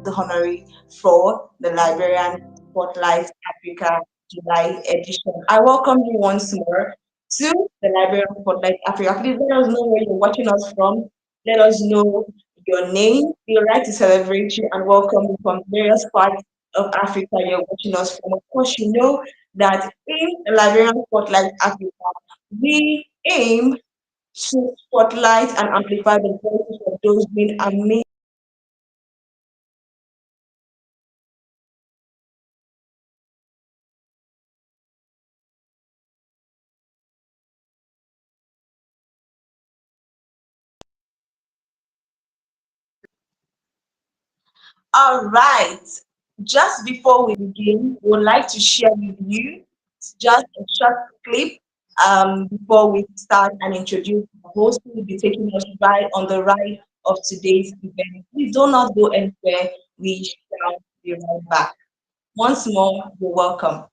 the honorary for the Librarian Spotlight Africa July edition. I welcome you once more to the Librarian Spotlight Africa. Please let us know where you're watching us from. Let us know your name. We would like to celebrate you and welcome you from various parts of Africa you're watching us from. Of course, you know that in the Librarian Spotlight Africa, we aim to spotlight and amplify the voices of those doing amazing. All right. Just before we begin, we would like to share with you just a short clip before we start and introduce the host who will be taking us right on the ride of today's event. Please do not go anywhere. We shall be right back. Once more, you're welcome.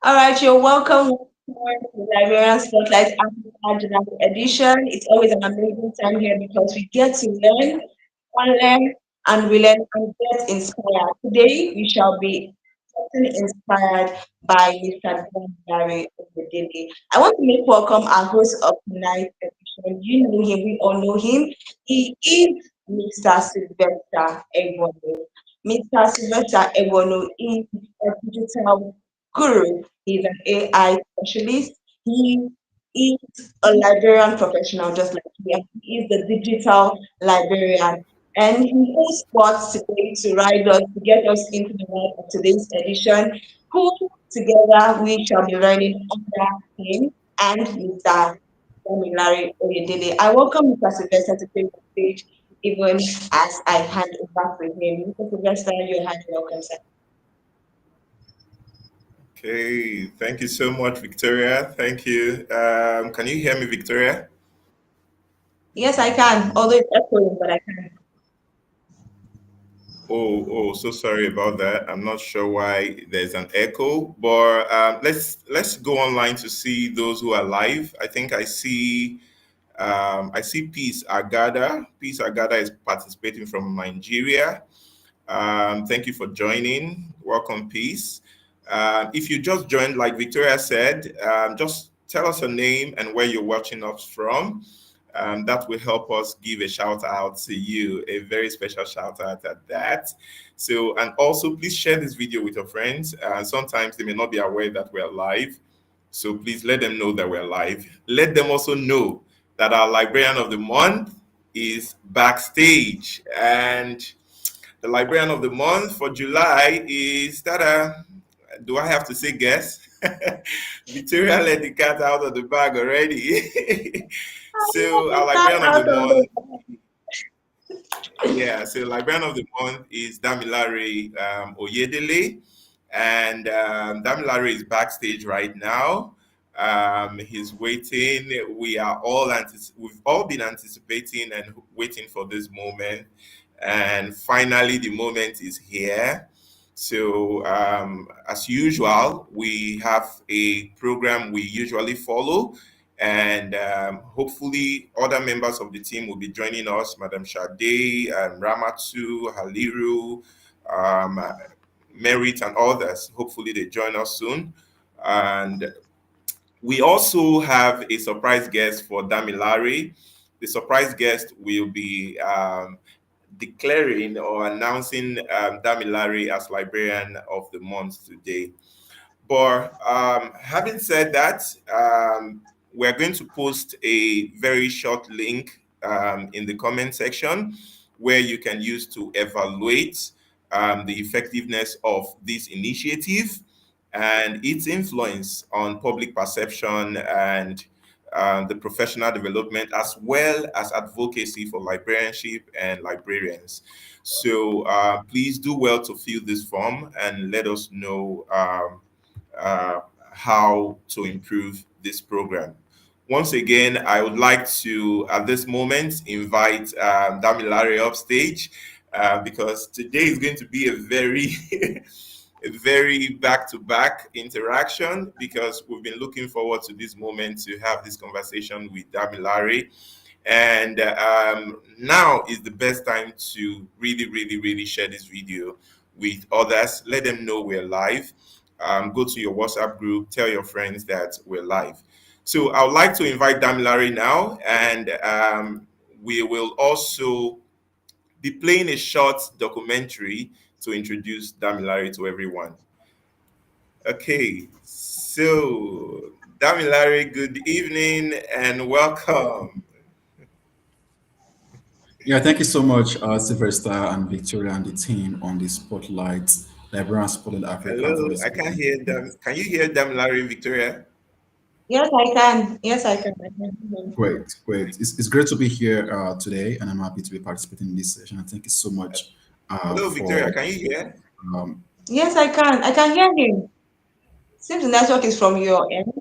All right, you're welcome once more to the Librarian Spotlight Africa July edition. It's always an amazing time here because we get to learn, unlearn, and relearn and get inspired. Today, we shall be getting inspired by Mr. Damilare Oyedele. I want to make welcome our host of tonight's edition. You know him, we all know him. He is Mr. Sylvester Ebhonu. Mr. Sylvester Ebhonu is a digital guru. He's an AI specialist. He is a librarian professional, just like me. And he is the digital librarian. And he hosts spots today to ride us, to get us into the ride of today's edition, who together we shall be learning under him and Mr. Damilare Oyedele. I welcome Mr. Sylvester to take the stage, even as I hand over to him. Mr. Sylvester, you're highly welcome, sir. Okay, thank you so much, Victoria. Thank you. Can you hear me, Victoria? Yes, I can. Although it's echoing, but I can. So sorry about that. I'm not sure why there's an echo, but let's go online to see those who are live. I think I see Peace Agada. Peace Agada is participating from Nigeria. Thank you for joining. Welcome, Peace. If you just joined, like Victoria said, just tell us your name and where you're watching us from. That will help us give a shout out to you, a very special shout out at that. So, and also please share this video with your friends. Sometimes they may not be aware that we're live. So please let them know that we're live. Let them also know that our Librarian of the Month is backstage. And the Librarian of the Month for July is do I have to say guess? Victoria let the cat out of the bag already. So our That Librarian of the out of the Month, yeah, so Librarian of the Month is Damilare Oyedele. And Damilare is backstage right now. He's waiting. We've all been anticipating and waiting for this moment. And finally, the moment is here. So, as usual, we have a program we usually follow, and hopefully, other members of the team will be joining us, Madam Sade, Ramatu, Haliru, um, Merit, and others. Hopefully, they join us soon. And we also have a surprise guest for Damilare. The surprise guest will be declaring or announcing Damilare as Librarian of the Month today. But having said that, we're going to post a very short link in the comment section where you can use to evaluate the effectiveness of this initiative and its influence on public perception and the professional development, as well as advocacy for librarianship and librarians. So please do well to fill this form and let us know how to improve this program. Once again, I would like to, at this moment, invite Damilare upstage because today is going to be a very, a very back-to-back interaction, because we've been looking forward to this moment to have this conversation with Damilare. And now is the best time to really share this video with others. Let them know we're live. Go to your WhatsApp group, tell your friends that we're live. So I would like to invite Damilare now, and we will also be playing a short documentary to introduce Damilare to everyone. Okay, so Damilare, good evening and welcome. Yeah, thank you so much, Sylvester and Victoria and the team on the Spotlight, Librarian Spotlight Africa for Hello, this. I can't hear them. Can you hear Damilare, Victoria? Yes, I can. Yes, I can. I can. Great, great. It's great to be here today, and I'm happy to be participating in this session. And thank you so much Hello, Victoria, for. can you hear? Yes, I can. I can hear him. Seems the network is from your end.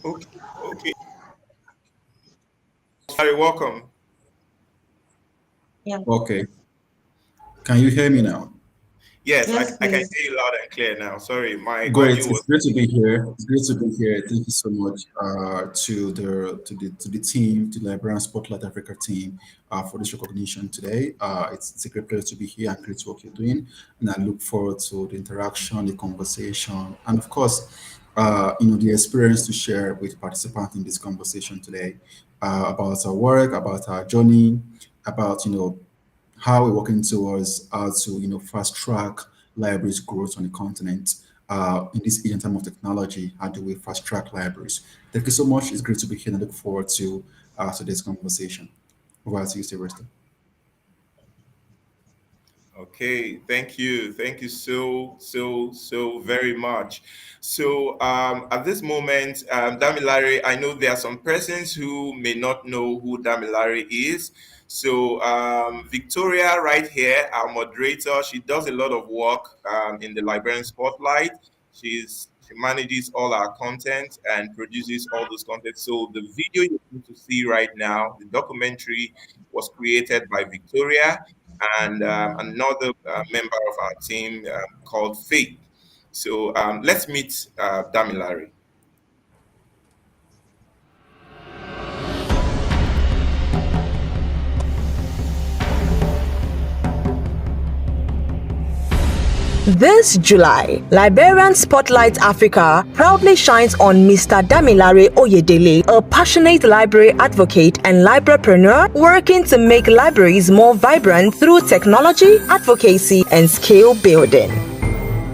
Okay. Sorry, welcome. Yeah. Okay. Can you hear me now? Yes, Yes, I can please. hear you loud and clear now. Sorry, my Great. audio was. It's great to be here. It's great to be here. Thank you so much to the team, to the Librarian Spotlight Africa team for this recognition today. It's a great pleasure to be here and great work you're doing. And I look forward to the interaction, the conversation, and of course, the experience to share with participants in this conversation today about our work, about our journey, about how we're working towards how to fast track libraries growth on the continent in this age and time of technology. How do we fast track libraries? Thank you so much. It's great to be here, and I look forward to today's conversation. Over to you, Sylvester. Okay, thank you so very much. So at this moment, Damilare, I know there are some persons who may not know who Damilare is. So Victoria right here, our moderator, she does a lot of work in the Librarian Spotlight. She manages all our content and produces all those content. So the video you're going to see right now, the documentary, was created by Victoria and another member of our team called Faith. So let's meet Damilare. This July, Librarian Spotlight Africa proudly shines on Mr. Damilare Oyedele, a passionate library advocate and librarypreneur working to make libraries more vibrant through technology, advocacy, and skill building.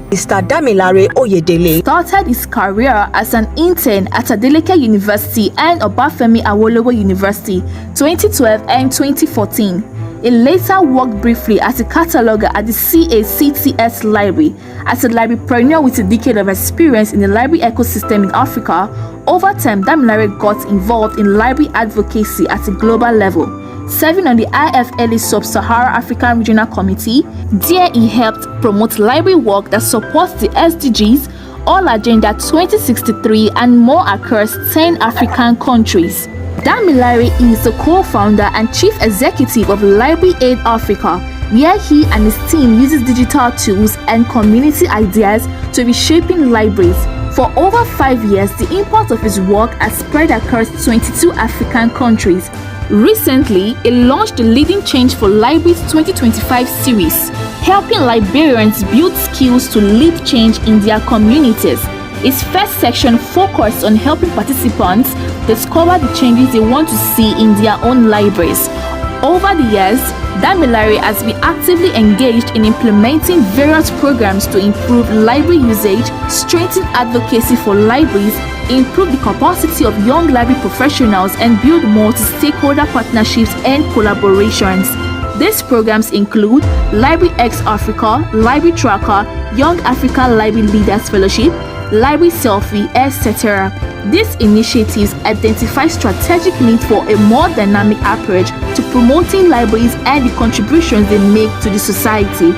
Mr. Damilare Oyedele started his career as an intern at Adeleke University and Obafemi Awolowo University 2012 and 2014. He later worked briefly as a cataloger at the CACTS Library. As a librarypreneur with a decade of experience in the library ecosystem in Africa, over time Damilare got involved in library advocacy at a global level. Serving on the IFLA Sub-Sahara African Regional Committee, there he helped promote library work that supports the SDGs, All Agenda 2063 and more across 10 African countries. Damilare is the co-founder and chief executive of Library Aid Africa, where he and his team uses digital tools and community ideas to reshaping libraries. For over 5 years, the impact of his work has spread across 22 African countries. Recently, he launched the Leading Change for Libraries 2025 series, helping librarians build skills to lead change in their communities. Its first section focused on helping participants discover the changes they want to see in their own libraries. Over the years, Damilare has been actively engaged in implementing various programs to improve library usage, strengthen advocacy for libraries, improve the capacity of young library professionals, and build multi-stakeholder partnerships and collaborations. These programs include Library X Africa, Library Tracker, Young African Library Leaders Fellowship, Library Selfie, etc. These initiatives identify strategic needs for a more dynamic approach to promoting libraries and the contributions they make to the society.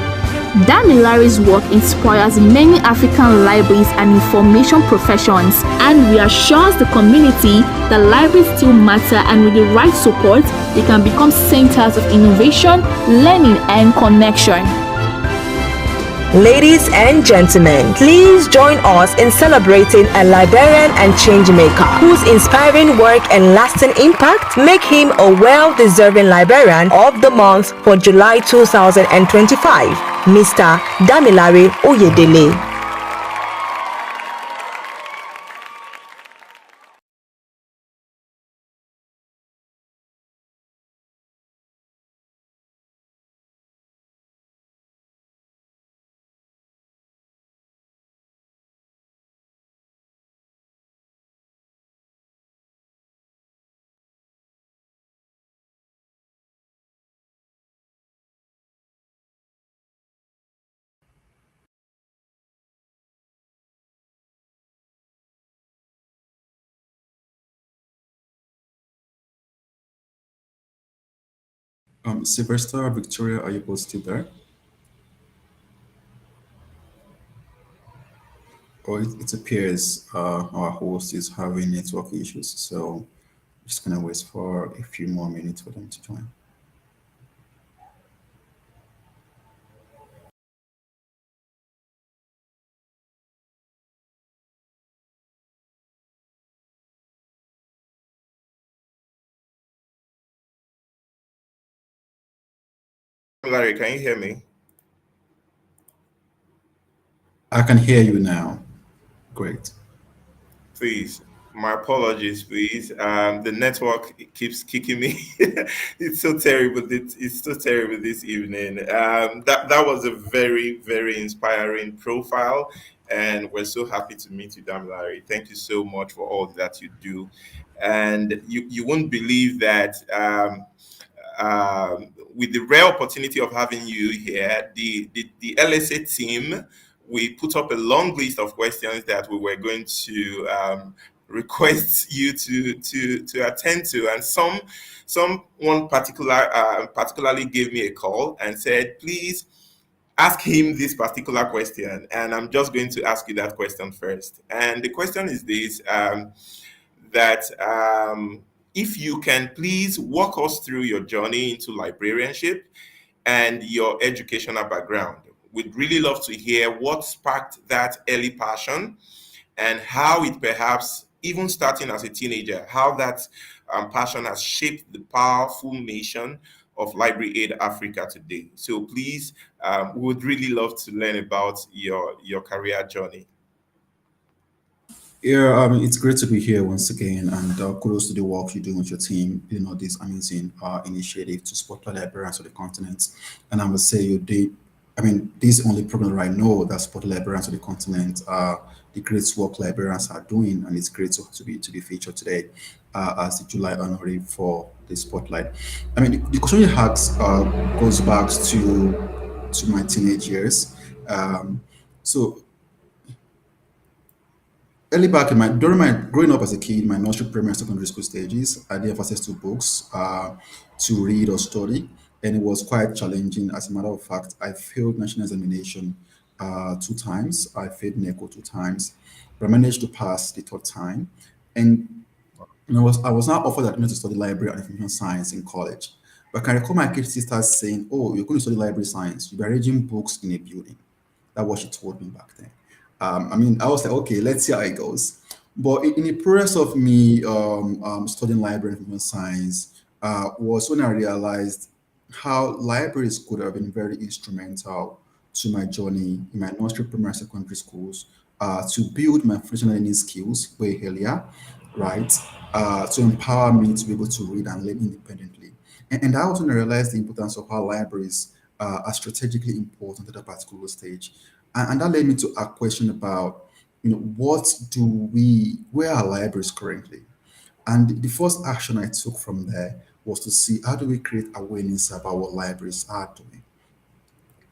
Damilare's work inspires many African libraries and information professions and reassures the community that libraries still matter, and with the right support, they can become centers of innovation, learning, and connection. Ladies and gentlemen, please join us in celebrating a librarian and changemaker whose inspiring work and lasting impact make him a well-deserving Librarian of the Month for July 2025, Mr. Damilare Oyedele. Sylvester, Victoria, are you both still there? Or it appears our host is having network issues, so just gonna wait for a few more minutes for them to join. Larry, can you hear me? I can hear you now. Great. Please, my apologies, please. The network keeps kicking me. It's so terrible. It's so terrible this evening. That was a very, very inspiring profile, and we're so happy to meet you, Damilare. Thank you so much for all that you do, and you won't believe that. With the rare opportunity of having you here, the LSA team, we put up a long list of questions that we were going to request you to attend to, and someone particularly gave me a call and said, please ask him this particular question, and I'm just going to ask you that question first. And the question is this: that if you can please walk us through your journey into librarianship and your educational background. We'd really love to hear what sparked that early passion and how it perhaps, even starting as a teenager, how that passion has shaped the powerful nation of Library Aid Africa today. So please, we would really love to learn about your career journey. Yeah, it's great to be here once again, and kudos to the work you're doing with your team. You know, this amazing initiative to spotlight librarians of the continent. And I must say, you did. I mean, this is the only program that I know that spotlight librarians of the continent. The great work librarians are doing, and it's great to be featured today as the July honoree for the spotlight. I mean, the question you asked goes back to my teenage years. So early back in my during my growing up as a kid, my nursery, primary, and secondary school stages, I did have access to books to read or study, and it was quite challenging. As a matter of fact, I failed national examination two times. I failed NECO two times, but I managed to pass the third time. And I was now offered admission to study library and information science in college. But I can recall my kid sister saying, "Oh, you're going to study library science. You'll be arranging books in a building." That was what she told me back then. I mean, I was like, okay, let's see how it goes. But in the process of me studying library and information science, was when I realized how libraries could have been very instrumental to my journey in my nursery, primary, and secondary schools to build my professional learning skills way earlier right? To empower me to be able to read and learn independently. And I also realized the importance of how libraries are strategically important at a particular stage. And that led me to a question about, where are libraries currently? And the first action I took from there was to see how do we create awareness about what libraries are doing.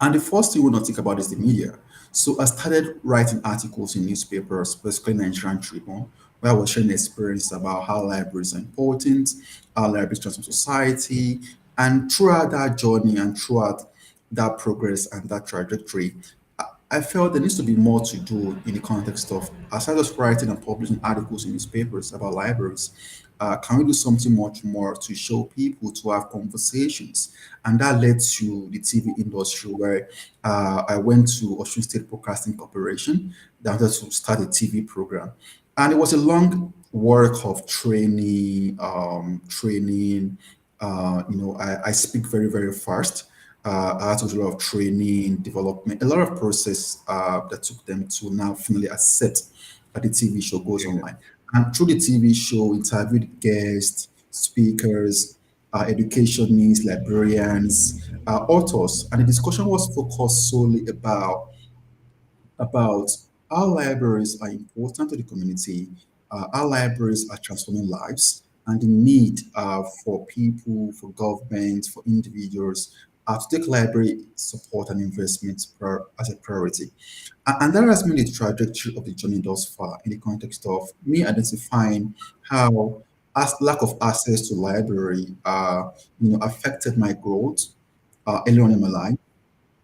And the first thing we want to think about is the media. So I started writing articles in newspapers, basically Nigerian Tribune, where I was sharing experience about how libraries are important, how libraries transform society. And throughout that journey and throughout that progress and that trajectory, I felt there needs to be more to do in the context of, aside just writing and publishing articles in newspapers about libraries, can we do something much more to show people to have conversations? And that led to the TV industry, where I went to Osun State Broadcasting Corporation, that wanted to start a TV program. And it was a long work of training. I speak very, very fast. I had to do a lot of training, development, a lot of process that took them to now finally accept that the TV show goes Yeah. online. And through the TV show, interviewed guests, speakers, educationists, librarians, authors, and the discussion was focused solely about how libraries are important to the community, how libraries are transforming lives, and the need for people, for governments, for individuals to take library support and investment as a priority. And that has been the trajectory of the journey thus far in the context of me identifying how lack of access to library affected my growth early on in my life,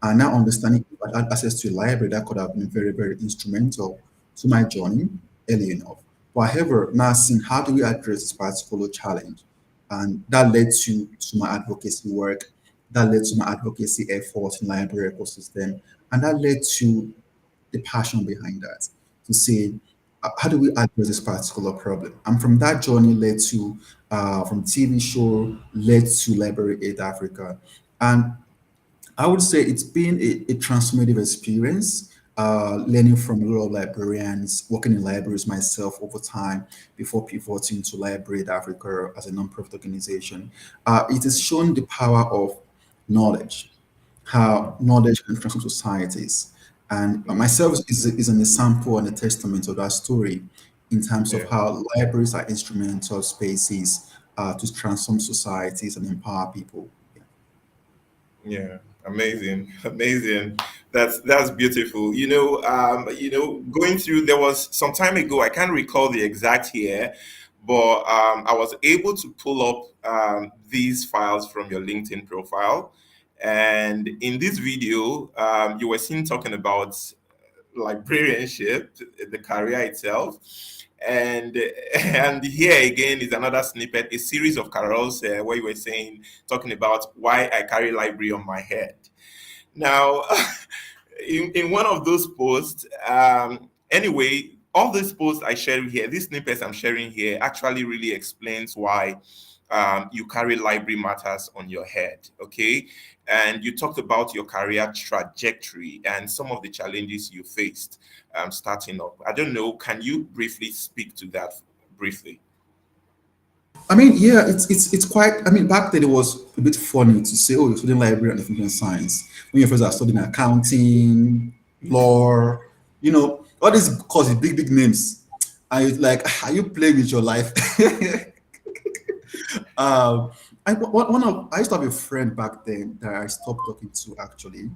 and now understanding if I had access to a library, that could have been very, very instrumental to my journey early enough. But however, now seeing how do we address this particular challenge? And that led to my advocacy work, that led to my advocacy efforts in library ecosystem, and that led to the passion behind that, to say, how do we address this particular problem? And from that journey led to, from TV show, led to Library Aid Africa. And I would say it's been a transformative experience, learning from a lot of librarians, working in libraries myself over time before pivoting to Library Advocate as a nonprofit organization. It has shown the power of knowledge, how knowledge can transform societies. And myself is an example and a testament of that story in terms of Yeah. how libraries are instrumental spaces to transform societies and empower people. Yeah, amazing, amazing. That's beautiful. Going through, there was some time ago. I can't recall the exact year, but I was able to pull up these files from your LinkedIn profile, and in this video, you were seen talking about librarianship, the career itself. And and here again is another snippet, a series of carols where you were saying, talking about why I carry library on my head. Now, in one of those posts, anyway, all these posts I share here, these snippets I'm sharing here, actually really explains why you carry library matters on your head. Okay. And you talked about your career trajectory and some of the challenges you faced starting up. I don't know, can you briefly speak to that briefly? I mean, yeah, it's quite. I mean, back then it was a bit funny to say, "Oh, you're studying library and information science." When your friends are studying accounting, law, all these courses, big big names. I like, are you playing with your life? um, I used to have a friend back then that I stopped talking to actually.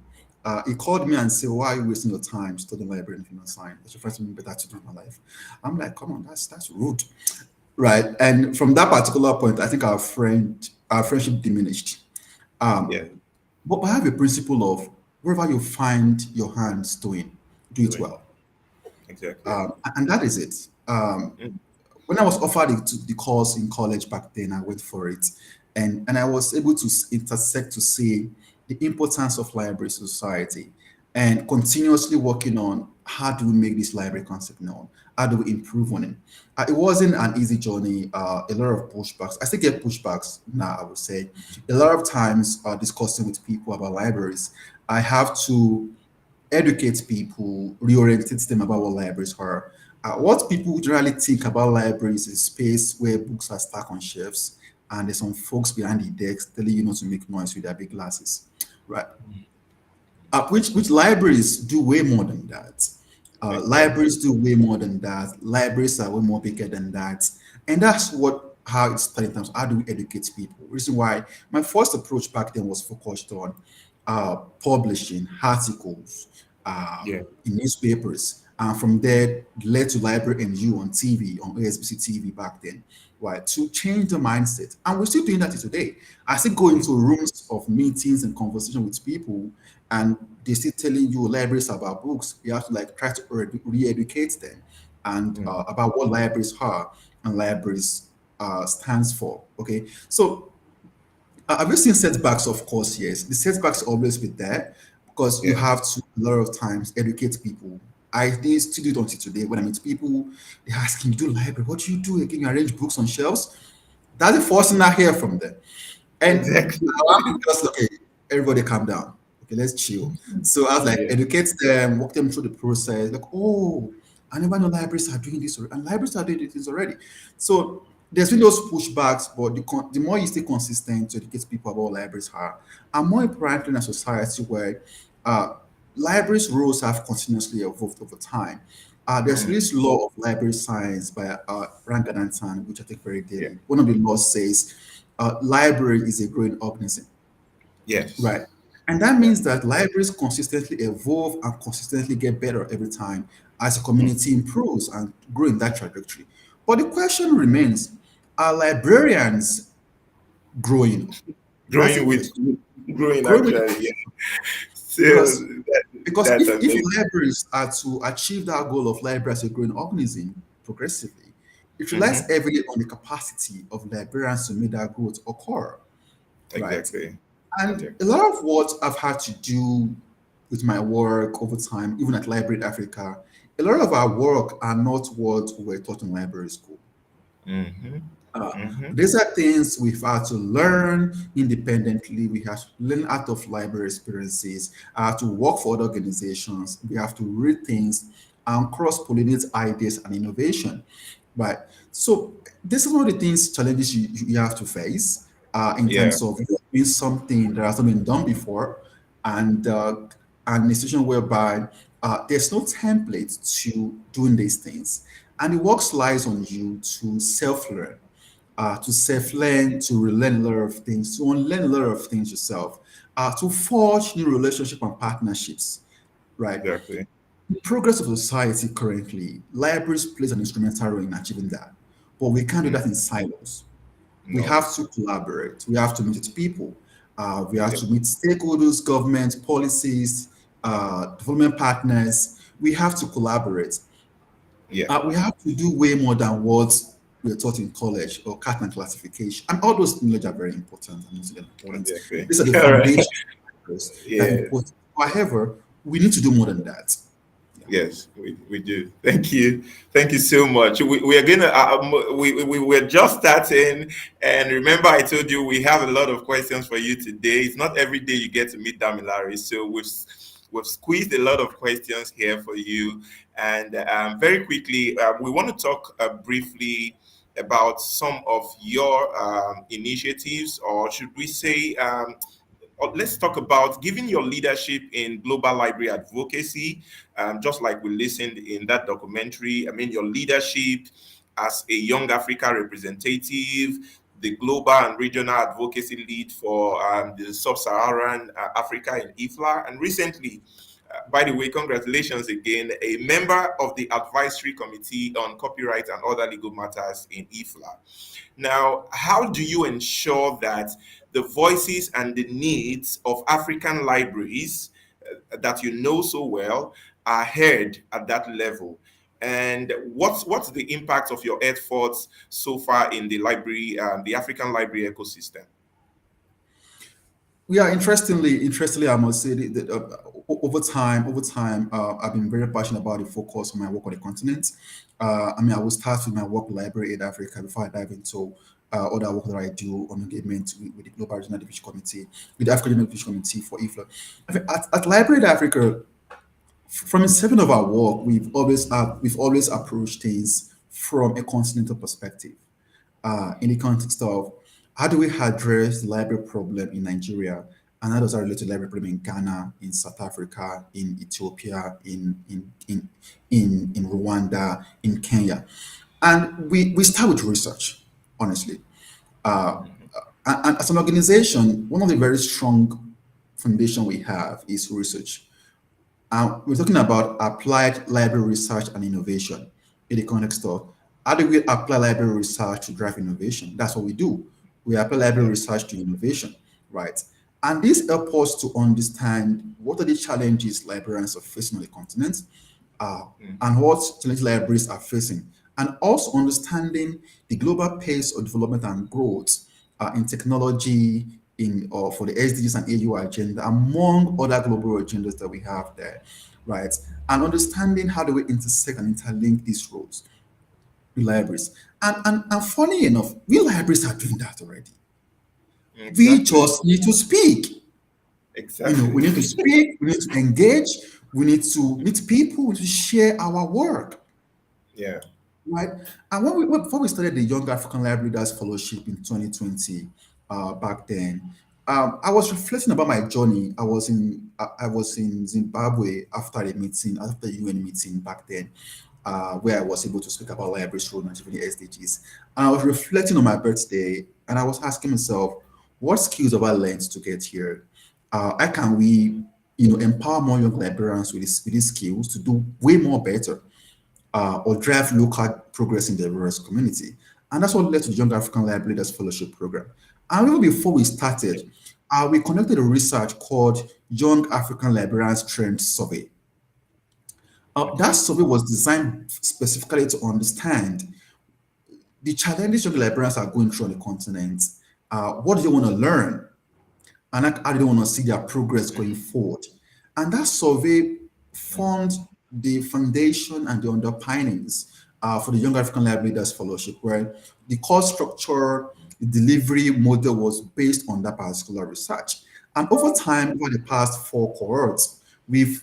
He called me and said, "Why are you wasting your time studying library and information science? There's your friends something better to do in my life." I'm like, "Come on, that's rude." Right. And from that particular point, I think our friendship diminished. Yeah, Um, but I have a principle of wherever you find your hands doing, do it doing well. exactly. And that is it. Mm, When I was offered the course in college back then, I went for it. And I was able to intersect to see the importance of library society and continuously working on how do we make this library concept known? How do we improve on it? It wasn't an easy journey, a lot of pushbacks. I still get pushbacks now, I would say. A lot of times discussing with people about libraries, I have to educate people, reorientate them about what libraries are. What people generally think about libraries is a space where books are stacked on shelves and there's some folks behind the desks telling you not to make noise with their big glasses, right? Which libraries do way more than that. Exactly. Libraries do way more than that. Libraries are way more bigger than that, and that's what how it started in terms of how do we educate people. Reason why my first approach back then was focused on publishing articles Yeah. in newspapers, and from there led to Library and You on TV on ASBC TV back then, right? To change the mindset, and we're still doing that today. I still go into rooms of meetings and conversation with people, and they still telling you libraries are about books. You have to like try to re-educate them and Mm. about what libraries are and libraries stands for. Okay, so have you seen setbacks? Of course, yes. The setbacks always be there because you Yes. have to a lot of times educate people. I did still do it until today. When I meet people, they ask me, "You do library? What do you do again? You arrange books on shelves?" That's the first thing I hear from them. And Exactly. I want to just okay, everybody calm down. Okay, let's chill. So I was like, Yeah. educate them, walk them through the process. Like, oh, I never know libraries are doing this already, and libraries are doing this already. So there's been those pushbacks, but the more you stay consistent to educate people about what libraries are, and more importantly in a society where uh, libraries' roles have continuously evolved over time. There's Mm. this law of library science by Ranganathan, which I take very Yeah. daily. One of the laws says library is a growing organism, Yes. right? And that Yeah. means that libraries consistently evolve and consistently get better every time as the Mm. community improves and grow in that trajectory. But the question remains, are librarians growing? That's the Growing with question. growing Growing with the actually. Yeah. question. So Because that, because that's if amazing. libraries are to achieve that goal of library as a growing organism progressively, it relies Hmm. heavily on the capacity of librarians to make that growth occur, right? Exactly. And a Exactly. lot of what I've had to do with my work over time, even at Library Africa, a lot of our work are not what we're taught in library school. Hmm. Uh, Hmm. these are things we've had to learn independently. We have to learn out of library experiences, to work for other organizations. We have to read things and cross pollinate ideas and innovation. Right. So this is one of the things challenges you have to face in Yeah. terms of doing something that has not been done before, and and a situation whereby there's no template to doing these things, and the work lies on you to self-learn, to relearn a lot of things, to unlearn a lot of things yourself, to forge new relationship and partnerships. Right. Exactly. The progress of society currently, libraries plays an instrumental role in achieving that. But we can't do Mm. that in silos. We No. have to collaborate. We have to meet with people. We have Yeah. to meet stakeholders, government, policies, development partners. We have to collaborate. Yeah. We have to do way more than what we're taught in college or cat and classification. And all those knowledge are very important and also important. Exactly. These are the All right. foundations that are Yeah. important. However, we need to do more than that. Yeah. Yes, we do. Thank you. Thank you so much. We are gonna we were just starting, and remember I told you we have a lot of questions for you today. It's not every day you get to meet Damilare, so we've squeezed a lot of questions here for you. And very quickly, we want to talk briefly about some of your initiatives, or should we say, let's talk about giving your leadership in global library advocacy. Just like we listened in that documentary, I mean, your leadership as a young Africa representative, the global and regional advocacy lead for the sub-Saharan Africa in IFLA, and recently, by the way, congratulations again, a member of the advisory committee on copyright and other legal matters in IFLA. Now, how do you ensure that the voices and the needs of African libraries that you know so well are heard at that level? And what's the impact of your efforts so far in the library, the African library ecosystem? Yeah, interestingly, I must say that over time, I've been very passionate about the focus on my work on the continent. I mean, I will start with my work with Library Aid Africa before I dive into other work that I do on engagement with the Global Regional Division Committee, with the African Regional Division Committee for IFLA. I think at Library Aid Africa, From inception of our work, we've always approached things from a continental perspective, in the context of how do we address the library problem in Nigeria, and how does that relate to library problem in Ghana, in South Africa, in Ethiopia, in Rwanda, in Kenya, and we start with research, honestly. Uh, and as an organization, one of the very strong foundation we have is research. We're talking about applied library research and innovation in the context of how do we apply library research to drive innovation? That's what we do. We apply library Yeah. research to innovation, right? And this helps us to understand what are the challenges librarians are facing on the continent, uh, and what challenges libraries are facing, and also understanding the global pace of development and growth in technology, in for the SDGs and AU agenda, among other global agendas that we have there, right? And understanding how do we intersect and interlink these roles with libraries. And funny enough, we libraries are doing that already. We Exactly. just need to speak. We Exactly. need to speak, we need to engage, we need to meet people, we need to share our work. Yeah. Right. And before we started the Young African Library Leaders Fellowship in 2020, back then, I was reflecting about my journey. I was in Zimbabwe after a meeting, after the UN meeting back then, where I was able to speak about libraries role and achieving the SDGs. And I was reflecting on my birthday, and I was asking myself, what skills have I learned to get here? How can we, empower more young librarians with these skills to do way more better, or drive local progress in the various community. And that's what led to the Young African Library Leaders Fellowship Program. And even before we started, we conducted a research called Young African Librarians Trend Survey. That Okay. survey was designed specifically to understand the challenges young librarians are going through on the continent. What do they want to learn? And how do they want to see their progress going forward? And that survey formed the foundation and the underpinnings for the Young African Library Leaders Fellowship, where the course structure, the delivery model was based on that particular research. And over time, over the past four cohorts, we've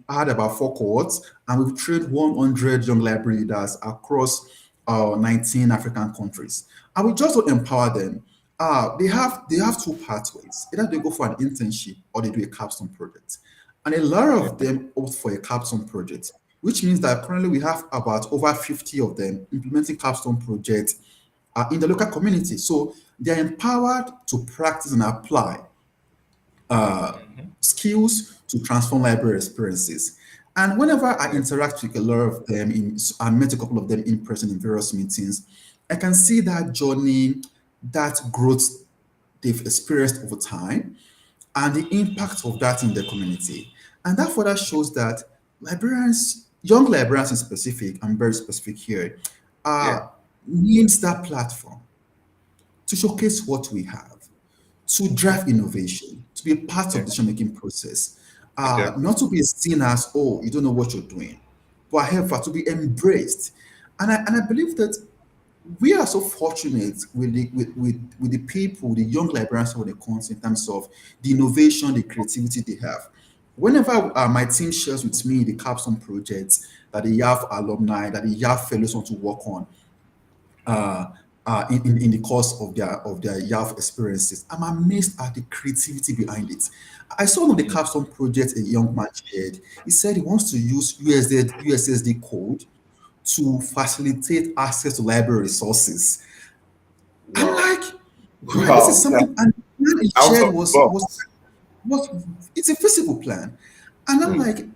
had about four cohorts, and we've trained 100 young library leaders across 19 African countries. And we just don't empower them. They have two pathways. Either they go for an internship or they do a capstone project. And a lot Yeah. of them opt for a capstone project, which means that currently we have about over 50 of them implementing capstone projects in the local community. So they're empowered to practice and apply skills to transform library experiences. And whenever I Yeah. interact with a lot of them, I met a couple of them in person in various meetings, I can see that journey, that growth they've experienced over time, and the impact of that in the community. And that further shows that librarians, young librarians in specific, I'm very specific here, Yeah. needs that platform to showcase what we have, to drive innovation, to be a part of Yeah. the decision-making process, Exactly. not to be seen as, oh, you don't know what you're doing, but however, to be embraced. And I believe that we are so fortunate with the people, the young librarians of the country in terms of the innovation, the creativity they have. Whenever my team shares with me the capstone projects that they have alumni, that they have fellows want to work on, uh, in the course of their YAF experiences, I'm amazed at the creativity behind it. I saw one of the capstone projects a young man shared. He said he wants to use USSD code to facilitate access to library resources. I'm Wow. like, right, this is Wow. something, That's and the plan he out shared of the box. was it's a feasible plan. And I'm Mm. like,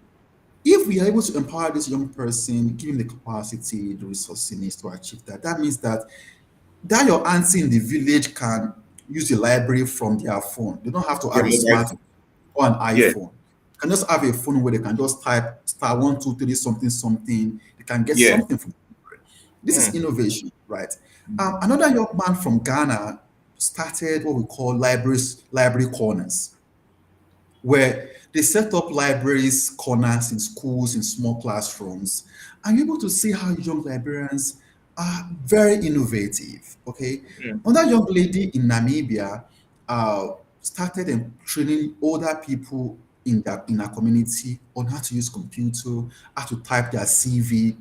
if we are able to empower this young person, give him the capacity, the resources he needs to achieve that, that means that your auntie in the village can use the library from their phone. They don't have to Yeah. have a Mobile. smartphone or an Yeah. iPhone. They can just have a phone where they can just type star 123 something something. They can get Yeah. something from the library. This is Mm. innovation, right? Another young man from Ghana started what we call library corners, where they set up libraries corners in schools, in small classrooms, and you're able to see how young librarians are very innovative. Okay, Mm. another young lady in Namibia uh, started training older people in our community on how to use computer, how to type their CV,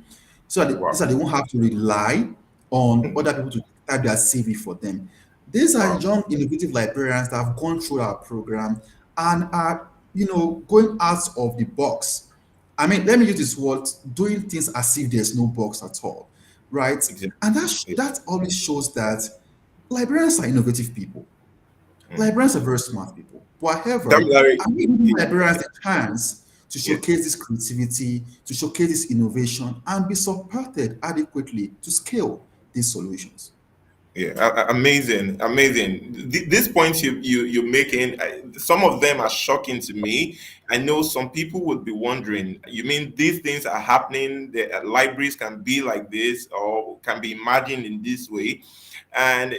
so Wow. that they won't have to rely on other people to type their CV for them. These are Wow. young, innovative librarians that have gone through our program and are, going out of the box. I mean, let me use this word, doing things as if there's no box at all, right? Exactly. And Yeah. that always shows that librarians are innovative people. Mm. Librarians are very smart people. However, Damilare, are we giving librarians the chance to yes. showcase this creativity, to showcase this innovation, and be supported adequately to scale these solutions? Yeah, amazing, amazing. These points you're making, some of them are shocking to me. I know some people would be wondering. You mean these things are happening? The libraries can be like this, or can be imagined in this way? And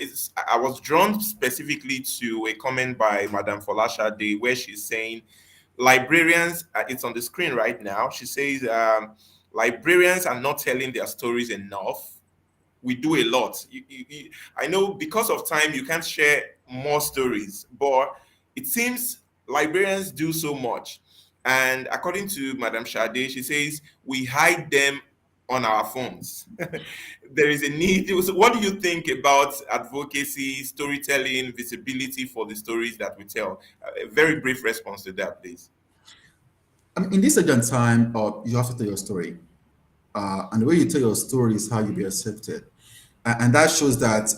I was drawn specifically to a comment by Madame Folashade where she's saying librarians. It's on the screen right now. She says librarians are not telling their stories enough. We do a lot. I know because of time you can't share more stories, but it seems librarians do so much. And according to Madame Sade, she says we hide them on our phones. There is a need. So what do you think about advocacy, storytelling, visibility for the stories that we tell? A very brief response to that, please. I mean, in this age and time, you have to tell your story. And the way you tell your story is how you be accepted. And that shows that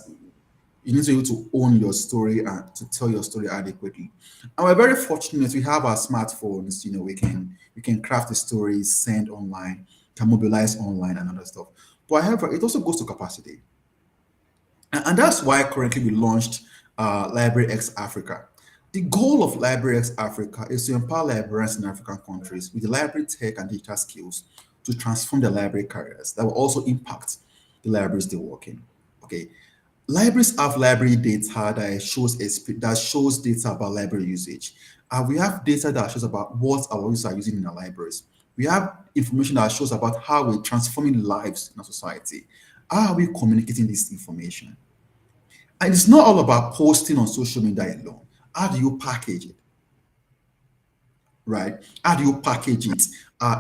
you need to be able to own your story and to tell your story adequately. And we're very fortunate we have our smartphones. We can craft the stories, send online, can mobilize online and other stuff. But however, it also goes to capacity. And that's why currently we launched Library X Africa. The goal of Library X Africa is to empower librarians in African countries with the library tech and digital skills to transform their library careers that will also impact the libraries they work in. Okay. Libraries have library data that shows data about library usage. We have data that shows about what our users are using in our libraries. We have information that shows about how we're transforming lives in our society. How are we communicating this information? And it's not all about posting on social media alone. How do you package it? Right? How do you package it?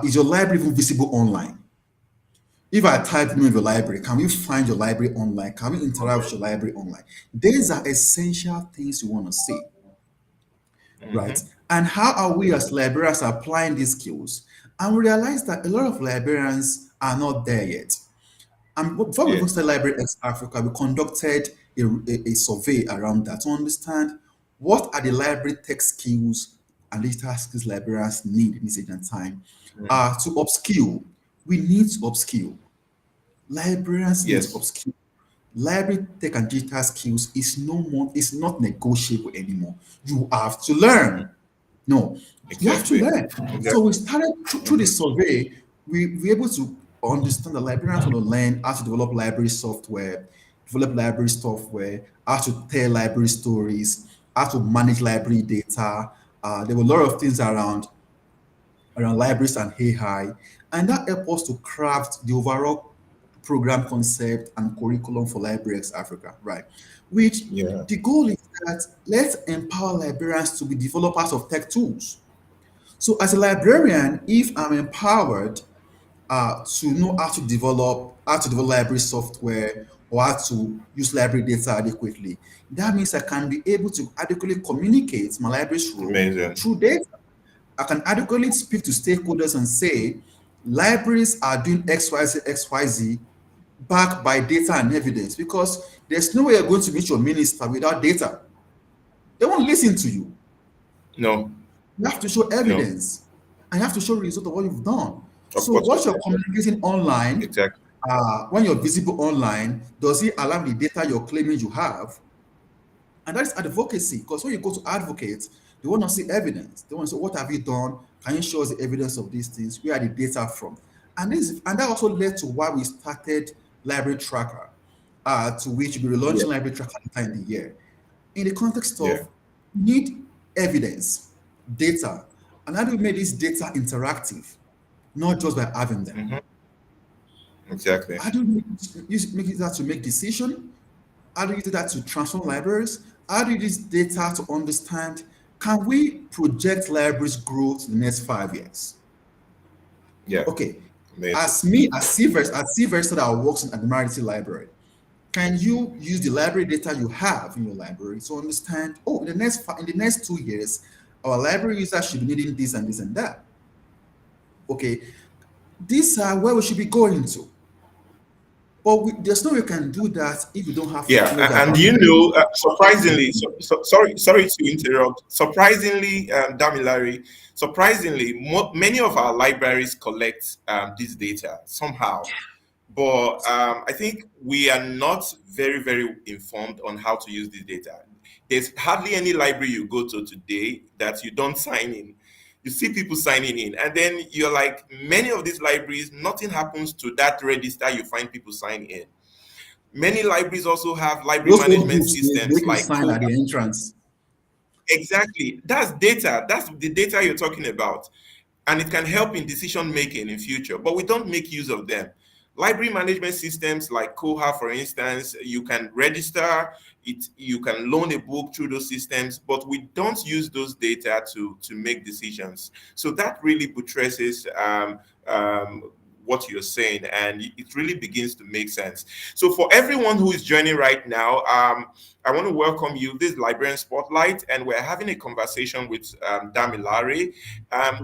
Is your library even visible online? If I type the name of your library, can we find your library online? Can we interact with your library online? These are essential things we want to see, right? Hmm. And how are we as librarians applying these skills? And we realize that a lot of librarians are not there yet. And before we Yeah. even started Library X Africa, we conducted a survey around that to understand what are the library tech skills and digital skills librarians need in this age and time. Mm. To upskill, we need to upskill. Librarians need to Yes. upskill. Library tech and digital skills is not negotiable anymore. You have to learn. No, you have to Exactly. learn. So Exactly. we started through the survey, we were able to understand that librarians want to learn how to develop library software, how to tell library stories, how to manage library data. There were a lot of things around libraries and AI, and that helped us to craft the overall program concept and curriculum for Library Africa, right? Which Yeah. the goal is that let's empower librarians to be developers of tech tools. So, as a librarian, if I'm empowered to know how to develop library software or how to use library data adequately, that means I can be able to adequately communicate my library's role Amazing. through data. I can adequately speak to stakeholders and say, libraries are doing XYZ, XYZ backed by data and evidence because there's no way you're going to meet your minister without data. They won't listen to you. No. You have to show No. evidence and you have to show result of what you've done. Of So what what you're you're communicating online, exactly. when you're visible online, does it allow the data you're claiming you have? And that's advocacy, because when you go to advocate, they want to see evidence. They want to say, what have you done? Can you show us the evidence of these things? Where are the data from? And that also led to why we started Library Tracker, to which we'll be Yeah. relaunching Library Tracker later in the year. In the context Yeah. of need evidence, data, and how do we make this data interactive, not just by having them? Hmm. Exactly. How do we make it that to make decision? How do you do that to transform libraries? How do you use data to understand can we project libraries' growth in the next 5 years? Yeah. Okay, Amazing. as me, as Sylvester that works in the Admiralty Library, can you use the library data you have in your library to understand, oh, in the next 2 years, our library users should be needing this and this and that. Okay, these are where we should be going to. But there's no way you can do that if you don't have Yeah, knowledge and about you it. know, surprisingly, sorry to interrupt. Surprisingly, Damilare, surprisingly, many of our libraries collect this data somehow, but I think we are not very informed on how to use this data. There's hardly any library you go to today that you don't sign in. You see people signing in, and then you're like, many of these libraries, nothing happens to that register you find people sign in. Many libraries also have library Those old management books, they systems make you like sign Koha. at the entrance. Exactly. That's data. That's the data you're talking about. And it can help in decision making in future, but we don't make use of them. Library management systems like Koha, for instance, you can register it, you can loan a book through those systems, but we don't use those data to make decisions. So that really buttresses what you're saying, and it really begins to make sense. So for everyone who is joining right now, I want to welcome you. This is Librarian Spotlight, and we're having a conversation with Damilare.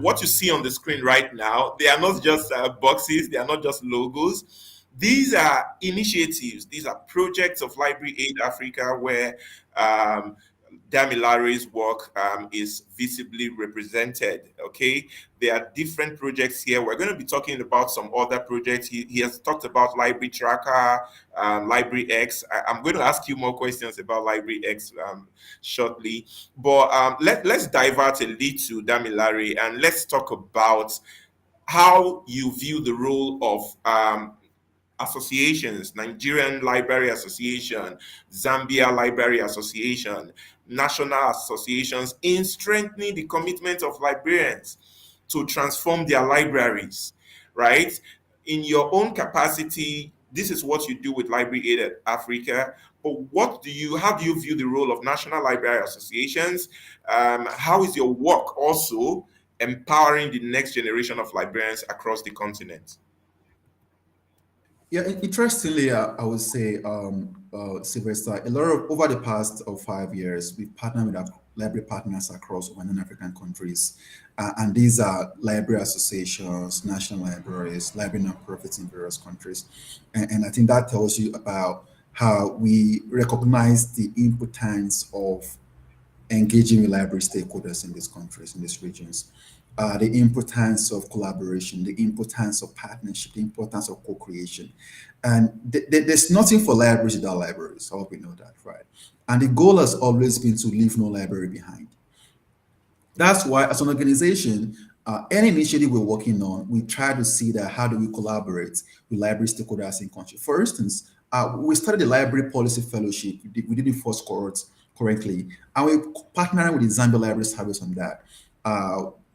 What you see on the screen right now, they are not just boxes, they are not just logos. These are initiatives, these are projects of Library Aid Africa where Damilare's work is visibly represented. Okay, there are different projects here. We're going to be talking about some other projects. He has talked about Library Tracker, Library X. I'm going to ask you more questions about Library X shortly. But let's divert a little, Damilare, and let's talk about how you view the role of associations, Nigerian Library Association, Zambia Library Association, national associations in strengthening the commitment of librarians to transform their libraries, right? In your own capacity, this is what you do with Library Aid Africa. But how do you view the role of national library associations? How is your work also empowering the next generation of librarians across the continent? Yeah, interestingly, I would say, Sylvester, a lot of over the past 5 years, we've partnered with our library partners across over African countries, and these are library associations, national libraries, library nonprofits in various countries, and I think that tells you about how we recognize the importance of engaging with library stakeholders in these countries, in these regions. The importance of collaboration, the importance of partnership, the importance of co-creation. And there's nothing for libraries without libraries. I hope we know that, right? And the goal has always been to leave no library behind. That's why, as an organization, any initiative we're working on, we try to see that how do we collaborate with library stakeholders in country. For instance, we started the Library Policy Fellowship. We did the first cohort correctly, and we partnering with the Zambia Library Service on that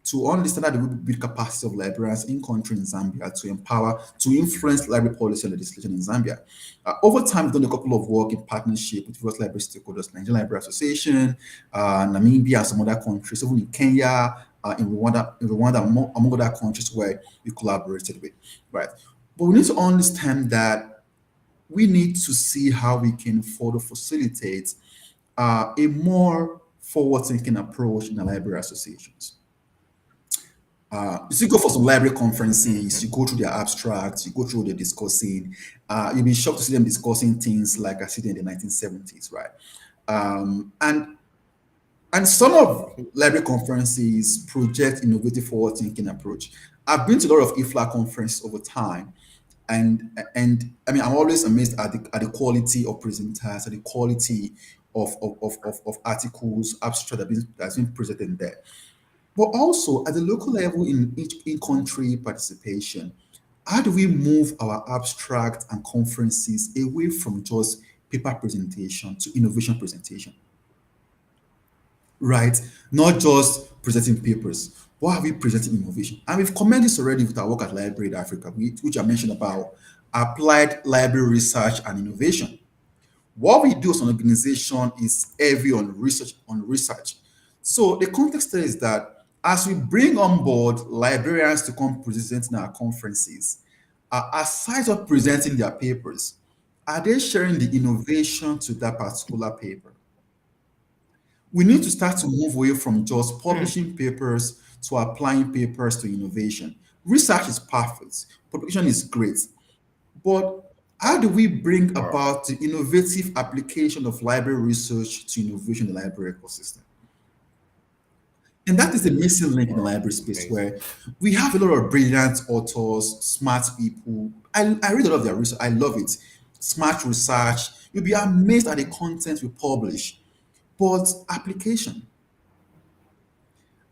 to understand how we build capacity of librarians in country in Zambia to empower, to influence library policy and legislation in Zambia. Over time, we've done a couple of work in partnership with various library stakeholders, Nigerian Library Association, Namibia, and some other countries, even in Kenya, in Rwanda, among other countries where we collaborated with, right? But we need to understand that we need to see how we can further facilitate a more forward-thinking approach in the library associations. You go for some library conferences, you go through their abstracts, you go through the discussing. You'll be shocked to see them discussing things like I see in the 1970s, right? And some of library conferences project innovative forward-thinking approach. I've been to a lot of IFLA conferences over time, and I mean, I'm always amazed at the quality of presenters, at the quality of articles, abstract that's been presented there. But also at the local level in each in-country participation, how do we move our abstract and conferences away from just paper presentation to innovation presentation? Right? Not just presenting papers. What are we presenting innovation? And we've commented this already with our work at Library Africa, which I mentioned about applied library research and innovation. What we do as an organization is heavy on research So the context there is that as we bring on board librarians to come present in our conferences, aside of presenting their papers, are they sharing the innovation to that particular paper? We need to start to move away from just publishing papers to applying papers to innovation. Research is perfect, publication is great, but how do we bring Wow. about the innovative application of library research to innovation in the library ecosystem? And that is the missing link in the Wow. library space Amazing. where we have a lot of brilliant authors, smart people. I read a lot of their research. I love it. Smart research. You'll be amazed at the content we publish. But application.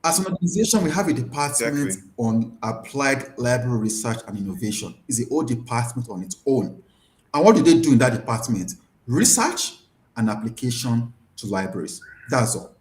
As an organization, we have a department Exactly. on applied library research and innovation. It's a whole department on its own. And what do they do in that department? Research and application to libraries. That's all.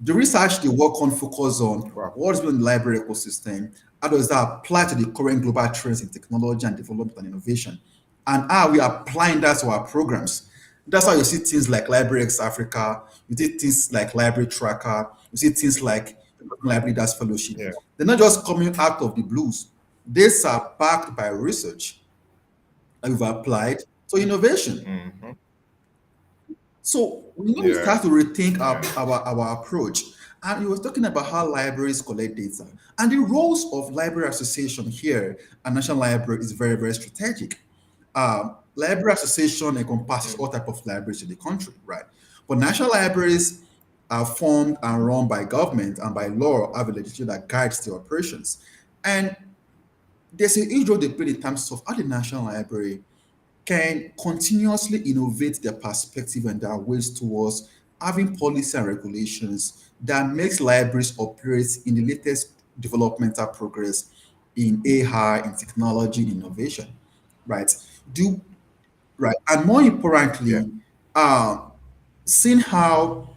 The research they work on focus on Wow. what's been in the library ecosystem, how does that apply to the current global trends in technology and development and innovation, and how we are applying that to our programs. That's how you see things like Library X Africa, you see things like Library Tracker, you see things like Library That's Fellowship. Yeah. They're not just coming out of the blues. These are backed by research that we've applied to innovation. Hmm. So we need to Yeah. start to rethink Yeah. our approach. And he was talking about how libraries collect data. And the roles of library association here at National Library is very, very strategic. Library association encompasses all type of libraries in the country, right? But national libraries are formed and run by government and by law have a legislation that guides the operations. And there's a huge role they play in terms of how the National Library can continuously innovate their perspective and their ways towards having policy and regulations that makes libraries operate in the latest developmental progress in AI, in technology, innovation, right? Do right, and more Yeah. importantly, uh, seeing how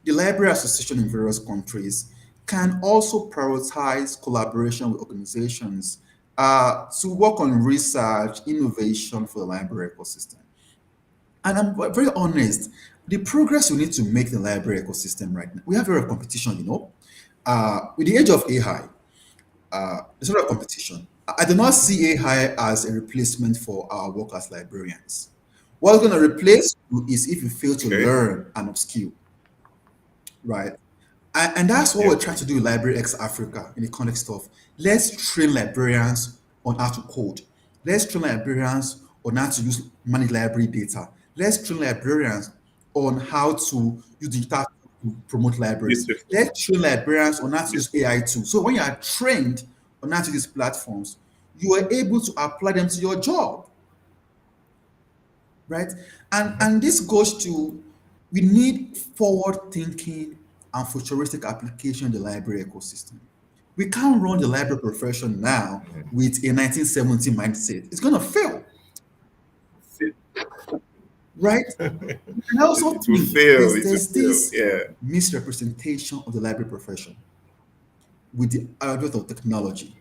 the library association in various countries can also prioritize collaboration with organizations to work on research, innovation for the library ecosystem. And I'm very honest, the progress we need to make the library ecosystem right now, we have a lot of competition, with the age of AI, there's a lot of competition. I do not see AI as a replacement for our work as librarians. What's going to replace you is if you fail to Okay. learn and upskill, right? And that's what Yeah. we're trying to do with Library X Africa in the context of let's train librarians on how to code. Let's train librarians on how to use manage library data. Let's train librarians on how to use digital to promote libraries. Beautiful. Let's train librarians on how to use Beautiful. AI tools. So when you are trained on how to use these platforms, you are able to apply them to your job, right? And this goes to we need forward thinking and futuristic application in the library ecosystem. We can't run the library profession now with a 1970 mindset. It's gonna fail, right? And I also It will think fail. there's It will there's fail. this Yeah. misrepresentation of the library profession with the advent of technology.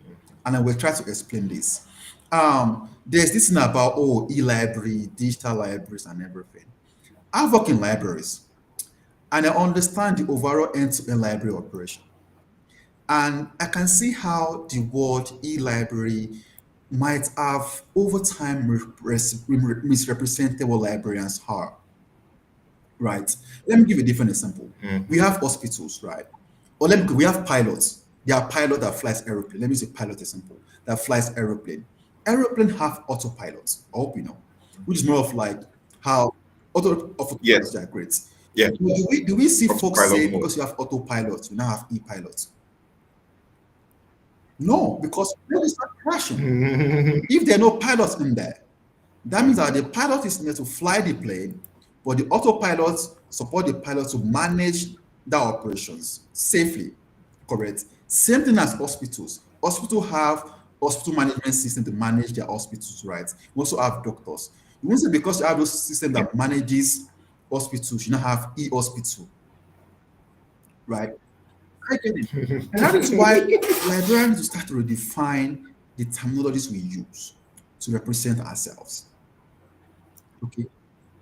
And I will try to explain this. There's this thing about e-library, digital libraries, and everything. I work in libraries and I understand the overall end-to-end library operation. And I can see how the word e-library might have over time misrepresented what librarians are. Right. Let me give you a different example. We have hospitals, right? Or we have pilots. There are pilot that flies aeroplane. Let me use a pilot example that flies aeroplane. Aeroplane have autopilots. I hope you know, which is more of like how Yes. autopilots are great. Yeah. But do we see folks Autopilot say mode. because you have autopilots, you now have e-pilots? No, because planes start crashing. If there are no pilots in there, that means that the pilot is meant to fly the plane, but the autopilot support the pilot to manage the operations safely. Correct. Same thing as hospitals. Hospitals have hospital management system to manage their hospitals, right? We also have doctors. You won't say because you have those system Yeah. that manages hospitals, you now have e-hospital, right? I get it. And that is why librarians will start to redefine the terminologies we use to represent ourselves. Okay.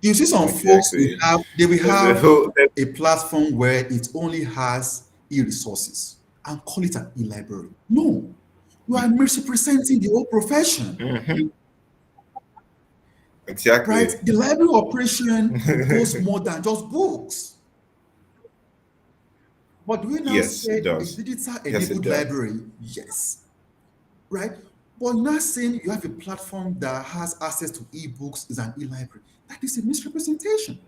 You see some folks Exactly. they will There's a have whole. a platform where it only has e-resources and call it an e-library. No, you are misrepresenting the whole profession. Mhm. Exactly. Right? The library operation goes more than just books. But do we now Yes, say it a does. digital Yes, it enabled does. library? Yes. Right? But not saying you have a platform that has access to ebooks is an e-library. That is a misrepresentation.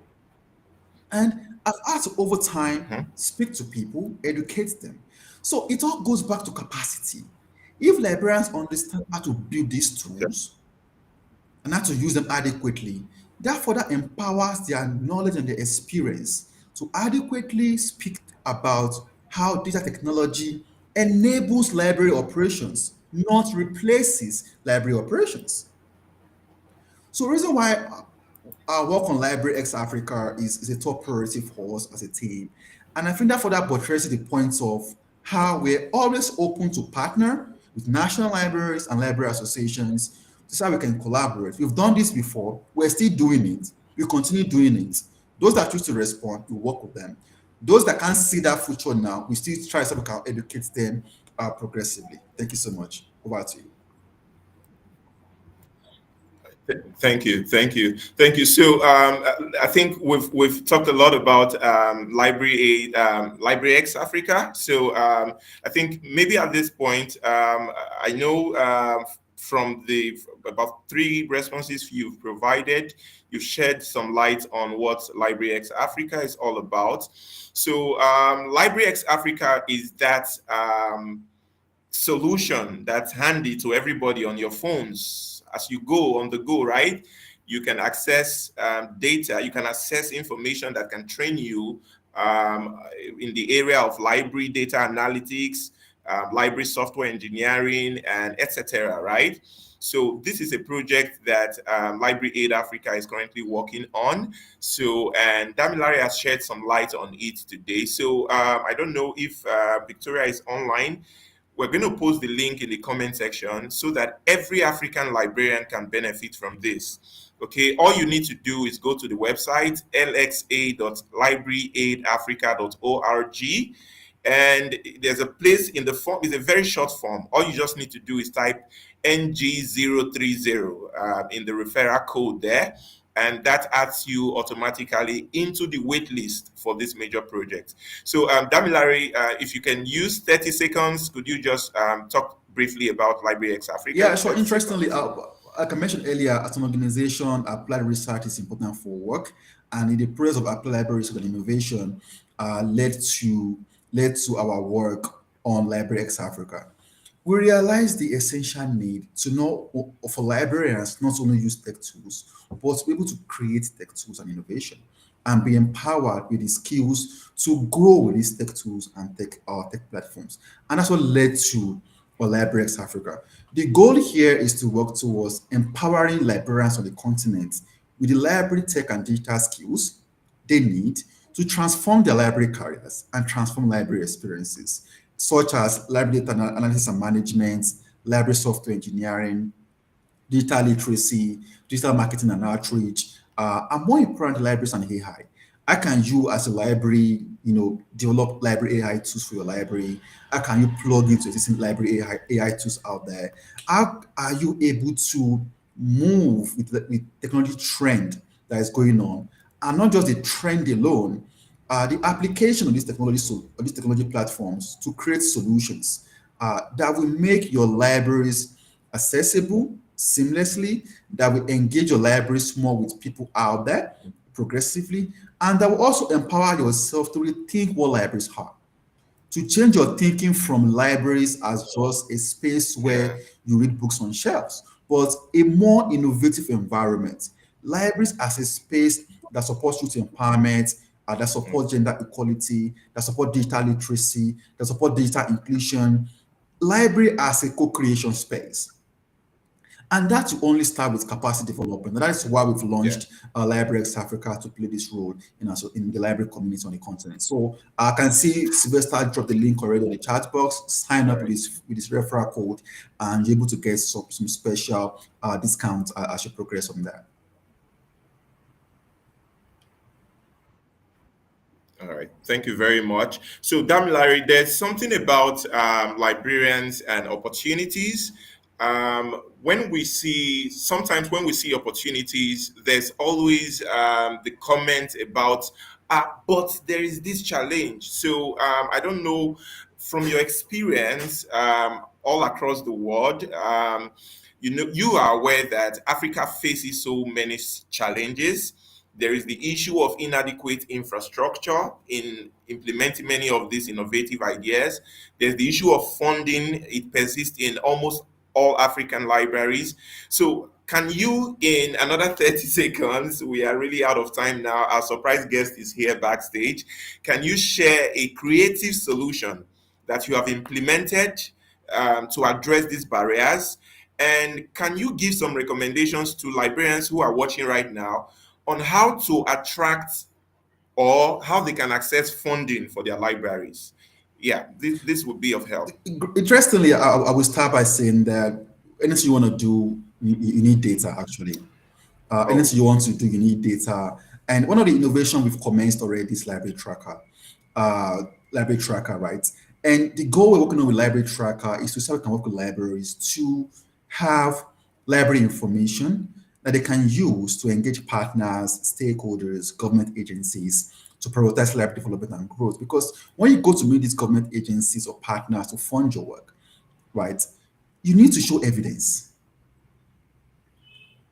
And I've had to, over time, Mhm. speak to people, educate them. So it all goes back to capacity. If librarians understand how to build these Okay. tools and how to use them adequately, therefore that empowers their knowledge and their experience to adequately speak about how data technology enables library operations, not replaces library operations. So the reason why our work on Library X Africa is a top priority for us as a team. And I think that for that buttresses the points of how we're always open to partner with national libraries and library associations to see how we can collaborate. We've done this before, we're still doing it, we continue doing it. Those that choose to respond, we work with them. Those that can't see that future now, we still try so we can educate them progressively. Thank you so much. Over to you. Thank you, thank you, thank you. So I think we've talked a lot about Library X Africa. So I think maybe at this point, I know from the about 3 responses you've provided, you've shed some light on what Library X Africa is all about. So Library X Africa is that solution that's handy to everybody on your phones as you go on the go, right? You can access data, you can access information that can train you in the area of library data analytics, library software engineering, and etc. Right? So this is a project that Library Aid Africa is currently working on. So, and Damilare has shed some light on it today. So I don't know if Victoria is online. We're going to post the link in the comment section so that every African librarian can benefit from this. Okay, all you need to do is go to the website lxa.libraryaidafrica.org, and there's a place in the form. It's a very short form. All you just need to do is type NG030 in the referral code there, and that adds you automatically into the wait list for this major project. So, Damilare, if you can use 30 seconds, could you just talk briefly about Library X Africa? Yeah, so interestingly, like I mentioned earlier, as an organization, applied research is important for work, and in the process of applied library research and innovation, led to our work on Library X Africa. We realized the essential need to know for librarians not only use tech tools, but to be able to create tech tools and innovation and be empowered with the skills to grow with these tech tools and tech platforms. And that's what led to Library X Africa. The goal here is to work towards empowering librarians on the continent with the library tech and digital skills they need to transform their library careers and transform library experiences, such as library data analysis and management, library software engineering, digital literacy, digital marketing and outreach, and more important, libraries and AI. How can you, as a library, develop library AI tools for your library? How can you plug into existing library AI tools out there? How are you able to move with the technology trend that is going on, and not just the trend alone, the application of these technology platforms to create solutions that will make your libraries accessible seamlessly, that will engage your libraries more with people out there progressively, and that will also empower yourself to rethink what libraries are, to change your thinking from libraries as just a space Yeah. where you read books on shelves, but a more innovative environment. Libraries as a space that supports youth empowerment, that support gender equality, that support digital literacy, that support digital inclusion. Library as a co-creation space. And that will only start with capacity development. And that is why we've Yeah. launched Library X Africa to play this role in the library community on the continent. So I can see Sylvester dropped the link already in the chat box. Sign up with this referral code, and you're able to get some special discounts as you progress from there. All right, thank you very much. So, Damilare, there's something about librarians and opportunities. Sometimes when we see opportunities, there's always the comment about, but there is this challenge. So, I don't know from your experience all across the world. You are aware that Africa faces so many challenges. There is the issue of inadequate infrastructure in implementing many of these innovative ideas. There's the issue of funding. It persists in almost all African libraries. So, can you, in another 30 seconds, we are really out of time now. Our surprise guest is here backstage. Can you share a creative solution that you have implemented to address these barriers? And can you give some recommendations to librarians who are watching right now on how to attract or how they can access funding for their libraries? Yeah, this would be of help. Interestingly, I will start by saying that anything you want to do, you need data actually. Anything you want to do, you need data. And one of the innovations we've commenced already is Library Tracker, right? And the goal we're working on with Library Tracker is to see how we can work with libraries to have library information that they can use to engage partners, stakeholders, government agencies to prioritize library development and growth. Because when you go to meet these government agencies or partners to fund your work, right, you need to show evidence,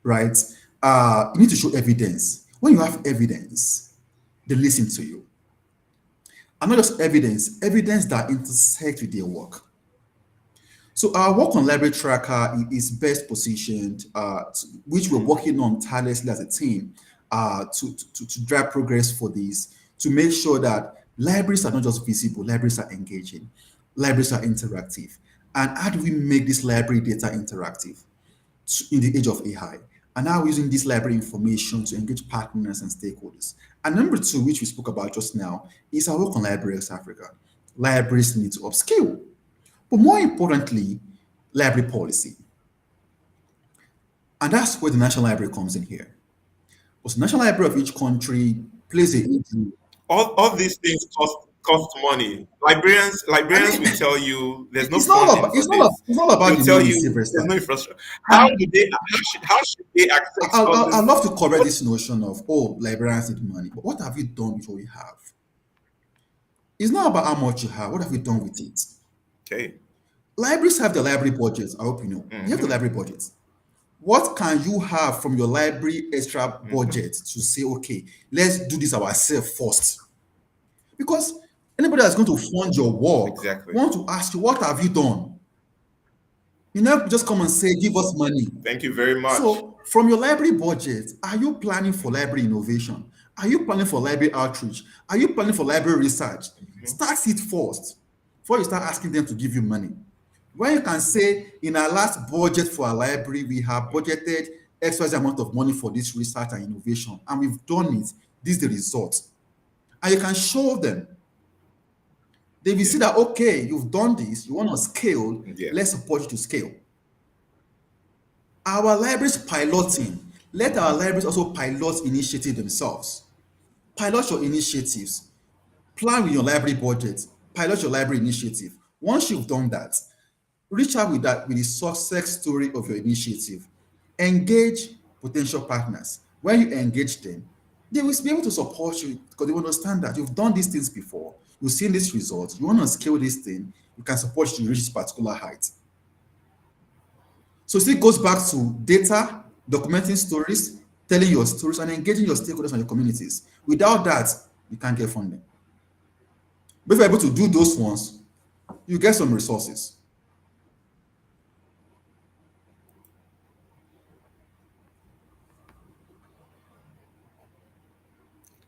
right? You need to show evidence. When you have evidence, they listen to you. And not just evidence that intersects with their work. So our work on Library Tracker is best positioned, which we're working on tirelessly as a team to drive progress for this, to make sure that libraries are not just visible, libraries are engaging, libraries are interactive. And how do we make this library data interactive in the age of AI? And now using this library information to engage partners and stakeholders. And number two, which we spoke about just now, is our work on Librarians Africa. Libraries need to upskill. But more importantly, library policy. And that's where the National Library comes in here. Because the National Library of each country plays a huge role. All these things cost money. Librarians will tell you there's no funding for this. It's not about They'll the tell money, you Sylvester. there's no infrastructure. How should they access all I'd this? love to correct this notion of, oh, librarians need money. But what have you done with what you have? It's not about how much you have. What have you done with it? Okay. Libraries have the library budgets. I hope you know. You have the library budgets. What can you have from your library extra budget to say, okay, let's do this ourselves first? Because anybody that's going to fund your work Exactly. want to ask you, what have you done? You never just come and say, give us money. Thank you very much. So from your library budget, are you planning for library innovation? Are you planning for library outreach? Are you planning for library research? Start it first before you start asking them to give you money. When you can say, in our last budget for our library, we have budgeted XYZ amount of money for this research and innovation, and we've done it. This is the result. And you can show them. They will see that, okay, you've done this, you want to scale, let's support you to scale. Our libraries piloting, let our libraries also pilot initiatives themselves. Pilot your initiatives. Plan with your library budget. Pilot your library initiative. Once you've done that, reach out with the success story of your initiative. Engage potential partners. When you engage them, they will be able to support you because they will understand that you've done these things before. You've seen this result. You want to scale this thing. You can support you to reach this particular height. So it goes back to data, documenting stories, telling your stories, and engaging your stakeholders and your communities. Without that, you can't get funding. But if you're able to do those ones, you get some resources.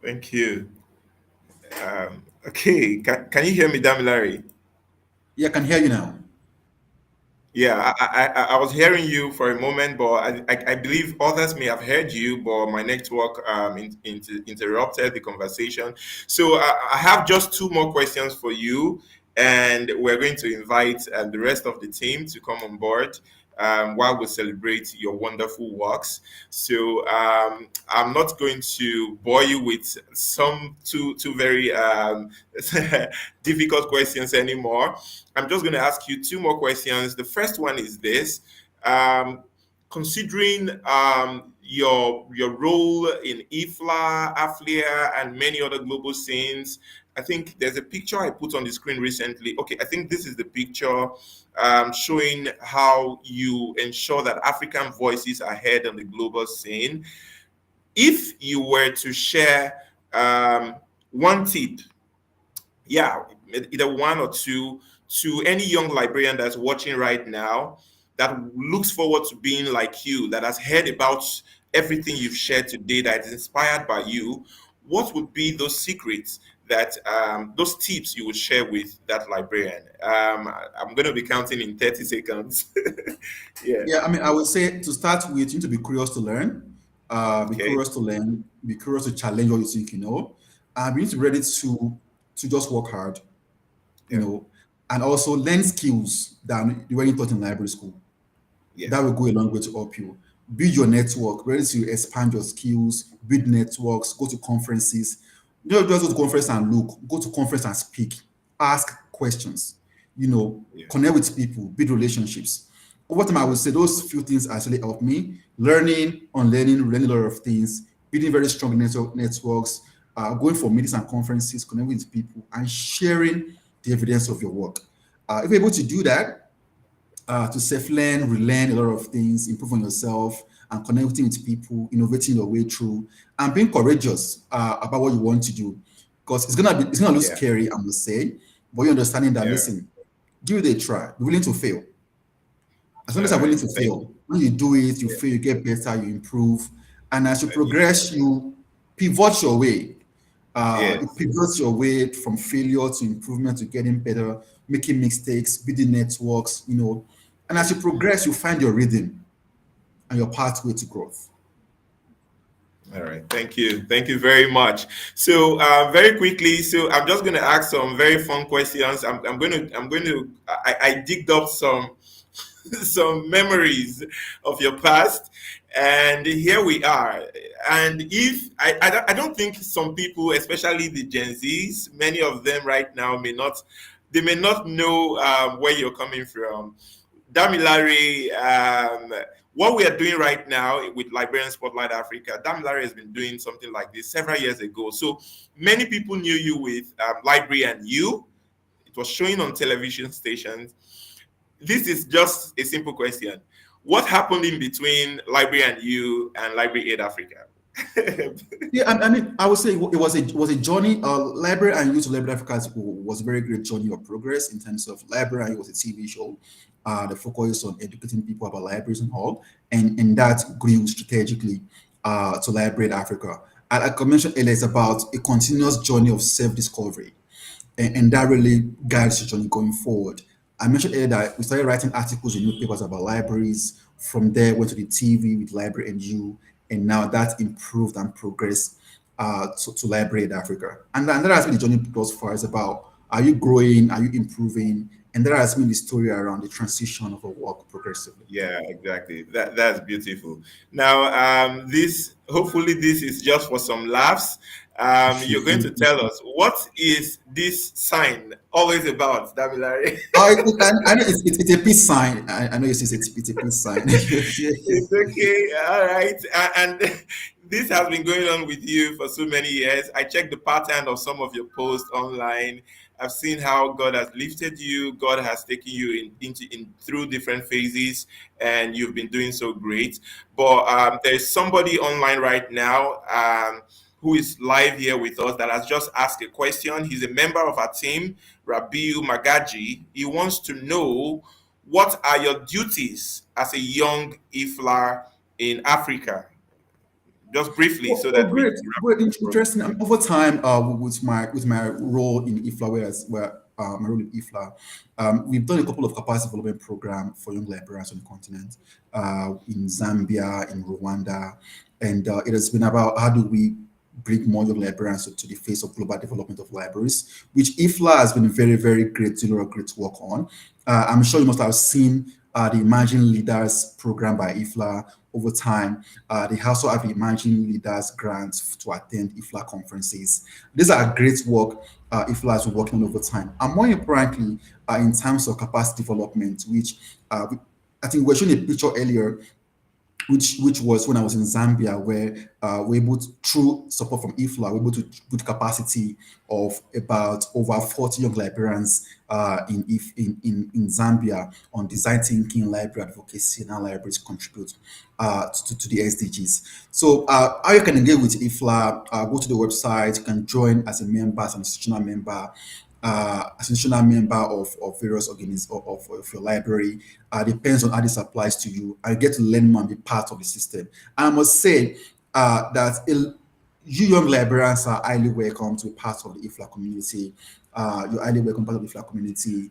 Thank you. Okay, can you hear me, Damilare? Yeah, I can hear you now. Yeah, I was hearing you for a moment, but I believe others may have heard you, but my network interrupted the conversation. So I have just two more questions for you, and we're going to invite the rest of the team to come on board. while we celebrate your wonderful works. So I'm not going to bore you with some two very difficult questions anymore. I'm just going to ask you two more questions. The first one is this. Um, Considering your role in IFLA, AFLIA, and many other global scenes, I think there's a picture I put on the screen recently. Okay, I think this is the picture showing how you ensure that African voices are heard on the global scene. If you were to share one tip, yeah, either one or two, to any young librarian that's watching right now that looks forward to being like you, that has heard about everything you've shared today, that is inspired by you, what would be those secrets that those tips you would share with that librarian? I'm going to be counting in 30 seconds. Yeah. Yeah, I mean, I would say to start with, you need to be curious to learn. Be Okay. curious to learn. Be curious to challenge what you think you know. You need to be ready to just work hard, you Yeah. know, and also learn skills that you weren't taught in library school. Yeah. That will go a long way to help you. Build your network, ready to expand your skills, build networks, go to conferences. Don't just go to conference and look, go to conference and speak, ask questions, Yeah. connect with people, build relationships. Over time, I would say those few things actually help me. Learning, unlearning, learning a lot of things, building very strong networks, going for meetings and conferences, connecting with people, and sharing the evidence of your work. If you're able to do that, to self-learn, relearn a lot of things, improve on yourself, and connecting with people, innovating your way through, and being courageous about what you want to do. Because it's gonna look Yeah. scary, I must say, but you're understanding that, Yeah. listen, give it a try. Be willing to fail. As long as All you're willing right. to Thank fail, when you do it, you fail, you get better, you improve. And as you progress, you pivot your way. You Yes. pivot your way from failure to improvement to getting better, making mistakes, building networks, And as you progress, you find your rhythm and your pathway to growth. All right. Thank you. Thank you very much. So very quickly, so I'm just going to ask some very fun questions. I digged up some some memories of your past, and here we are. And if I don't think some people, especially the Gen Zs, many of them right now they may not know where you're coming from. Damilare, what we are doing right now with Librarian Spotlight Africa, Damilare has been doing something like this several years ago. So many people knew you with Library and You. It was showing on television stations. This is just a simple question. What happened in between Library and You and Library Aid Africa? Yeah, I mean, I would say it was a journey. Library and Youth to Library Africa was a very great journey of progress in terms of Library and Youth was a TV show. The focus on educating people about libraries and all, and that grew strategically to Library Africa. And like I mentioned earlier, it's about a continuous journey of self-discovery, and that really guides the journey going forward. I mentioned earlier that we started writing articles in newspapers about libraries. From there, went to the TV with Library and You, and now that improved and progressed to Library in Africa. And that has been the journey thus far. It's about, are you growing? Are you improving? And that has been the story around the transition of a work progressively. Yeah, exactly. That's beautiful. Now, this hopefully this is just for some laughs. You're going to tell us what is this sign always about, Damilare? I know it's a peace sign. I know it's a peace sign. It's okay. All right. And this has been going on with you for so many years. I checked the pattern of some of your posts online. I've seen how God has lifted you. God has taken you in through different phases, and you've been doing so great. But there's somebody online right now who is live here with us that has just asked a question. He's a member of our team, Rabiu Magaji. He wants to know, what are your duties as a young IFLA in Africa? Just briefly, so that we Great, can wrap great, up the program. interesting. Over time, with my role in IFLA, where my role in IFLA, we've done a couple of capacity development programs for young librarians on the continent, in Zambia, in Rwanda, and it has been about how do we bring more young librarians to the face of global development of libraries, which IFLA has been very, very great, doing a great work on. I'm sure you must have seen the Emerging Leaders program by IFLA over time. They also have Emerging Leaders grants to attend IFLA conferences. These are great work IFLA has been working on over time. And more importantly, in terms of capacity development, which I think we were showing a picture earlier, which was when I was in Zambia, where we're able to, through support from IFLA, we're able to build capacity of about over 40 young librarians in Zambia on design thinking, library advocacy, and how libraries contribute to the SDGs. So how you can engage with IFLA, go to the website, you can join as a member, as an institutional member, of various organizations of your library. Depends on how this applies to you. I get to learn more and be part of the system. And I must say that you young librarians are highly welcome to be part of the IFLA community. You're highly welcome part of the IFLA community.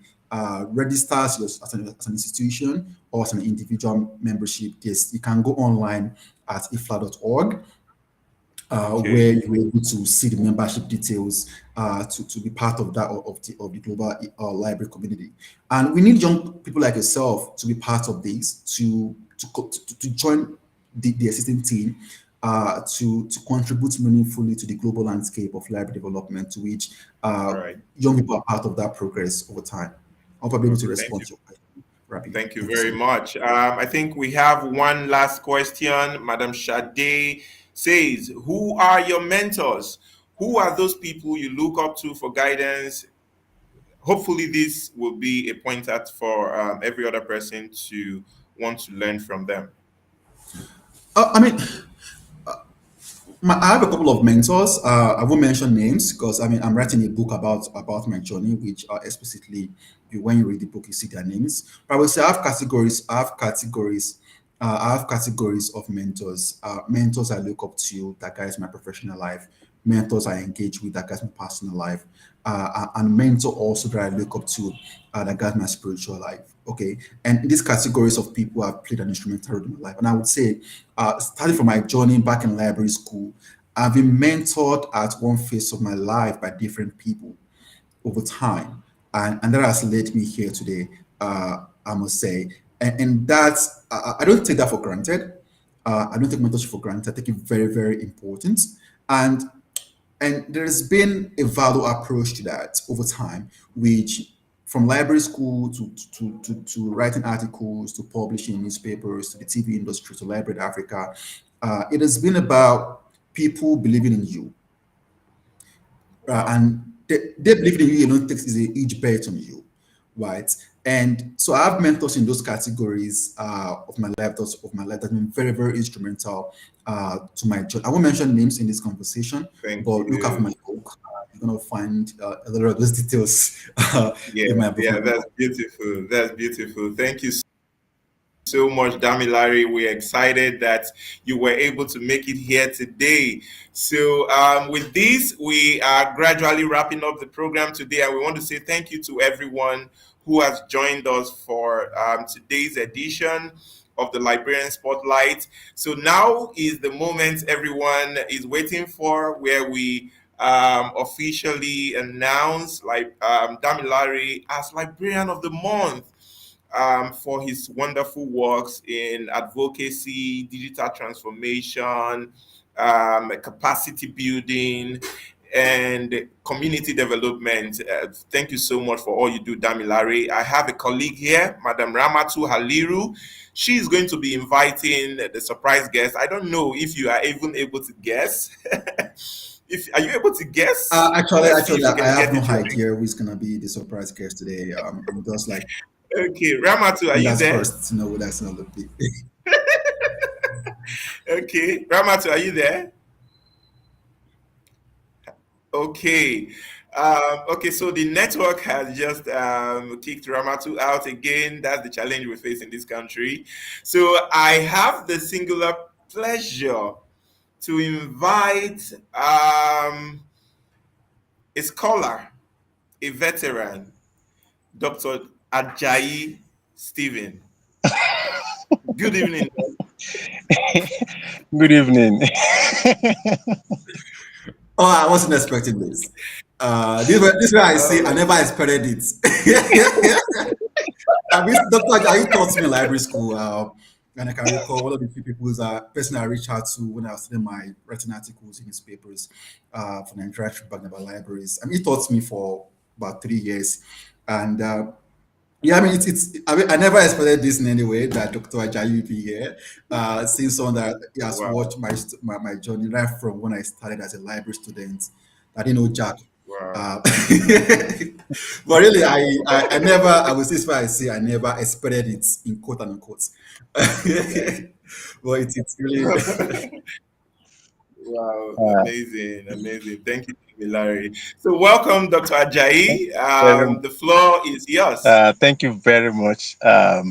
Register as an institution or as an individual membership. Yes, you can go online at ifla.org. Where you were able to see the membership details to be part of that of the global library community. And we need young people like yourself to be part of this, to join the existing team, to contribute meaningfully to the global landscape of library development, to which young people are part of that progress over time. I'll probably be able to respond to your question. Thank you very much. I think we have one last question. Madam Sade says, who are your mentors? Who are those people you look up to for guidance? Hopefully this will be a pointer for every other person to want to learn from them. I have a couple of mentors. I won't mention names because I'm writing a book about my journey, which explicitly, when you read the book, you see their names. But I will say I have categories. I have categories of mentors. Mentors I look up to that guides my professional life. Mentors I engage with that guides my personal life. And mentor also that I look up to that guides my spiritual life. Okay. And these categories of people have played an instrumental role in my life. And I would say, starting from my journey back in library school, I've been mentored at one phase of my life by different people over time. And that has led me here today, I must say. And that's, I don't take that for granted. I don't take mentorship for granted. I take it very, very important. And there's been a value approach to that over time, which from library school to writing articles, to publishing newspapers, to the TV industry, to Library Africa, it has been about people believing in you. And they believe in you alone takes is a huge bet on you, right? And so I have mentors in those categories of my life, that have been very, very instrumental to my journey. I won't mention names in this conversation, look out for my book. You're going to find a lot of those details in my book. Yeah, that's beautiful. That's beautiful. Thank you so much, Damilare. We're excited that you were able to make it here today. So with this, we are gradually wrapping up the program today, and we want to say thank you to everyone who has joined us for today's edition of the Librarian Spotlight. So now is the moment everyone is waiting for, where we officially announce Damilare as Librarian of the Month for his wonderful works in advocacy, digital transformation, capacity building, and community development. Thank you so much for all you do, Damilare. I have a colleague here, Madam Ramatu Haliru. She is going to be inviting the surprise guest. I don't know if you are even able to guess. Are you able to guess? Actually, I have no idea who's going to be the surprise guest today. I'm just like, okay, Ramatu, are you there? First to know what that's going to be. Okay, Ramatu, are you there? Okay. Okay, so the network has just kicked Ramatu out again. That's the challenge we face in this country. So I have the singular pleasure to invite a scholar, a veteran, Dr. Ajayi Stephen. Good evening. Good evening. Oh, I wasn't expecting this. This is where I say I never expected it. Dr. Ajayi taught me in library school. And I can recall one of the few people is a person I reached out to when I was studying my writing articles in newspapers for the interaction back about libraries. He taught me for about 3 years. And yeah, I never expected this in any way that Dr. Ajayi would be here. Seeing someone that he has Wow. watched my journey right from when I started as a library student. I didn't know Jack. Wow. But really, I never, I will say, I say, I never expected it in quote and unquote. But it's really, Wow, amazing. Thank you, Larry. So welcome, Dr. Ajayi. Very, The floor is yours. thank you very much. I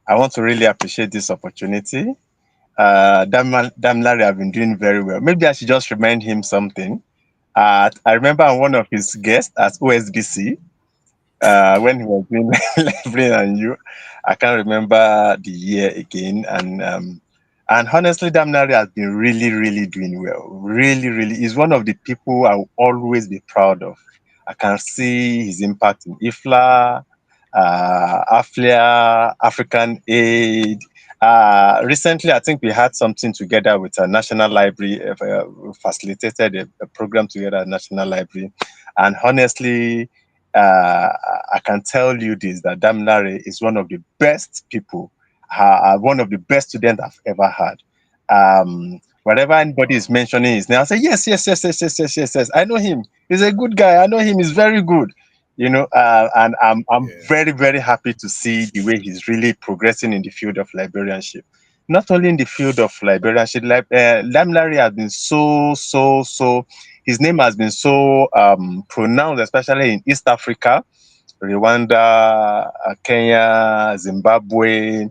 want to really appreciate this opportunity. Damilare have been doing very well. Maybe I should just remind him something. I remember on one of his guests at OSBC, when he was doing Librarian and you. I can't remember the year again. And honestly, Damilare has been really doing well. Really. He's one of the people I will always be proud of. I can see his impact in IFLA, AFLIA, African Aid. Recently, I think we had something together with a National Library, facilitated a program together at National Library. And honestly, I can tell you this, that Damilare is one of the best people, one of the best students I've ever had. Whatever anybody is mentioning his name, I say, yes. I know him. He's a good guy. I know him. He's very good. And I'm very happy to see the way he's really progressing in the field of librarianship. Not only in the field of librarianship, Damilare has been so. His name has been so pronounced, especially in East Africa, Rwanda, Kenya, Zimbabwe.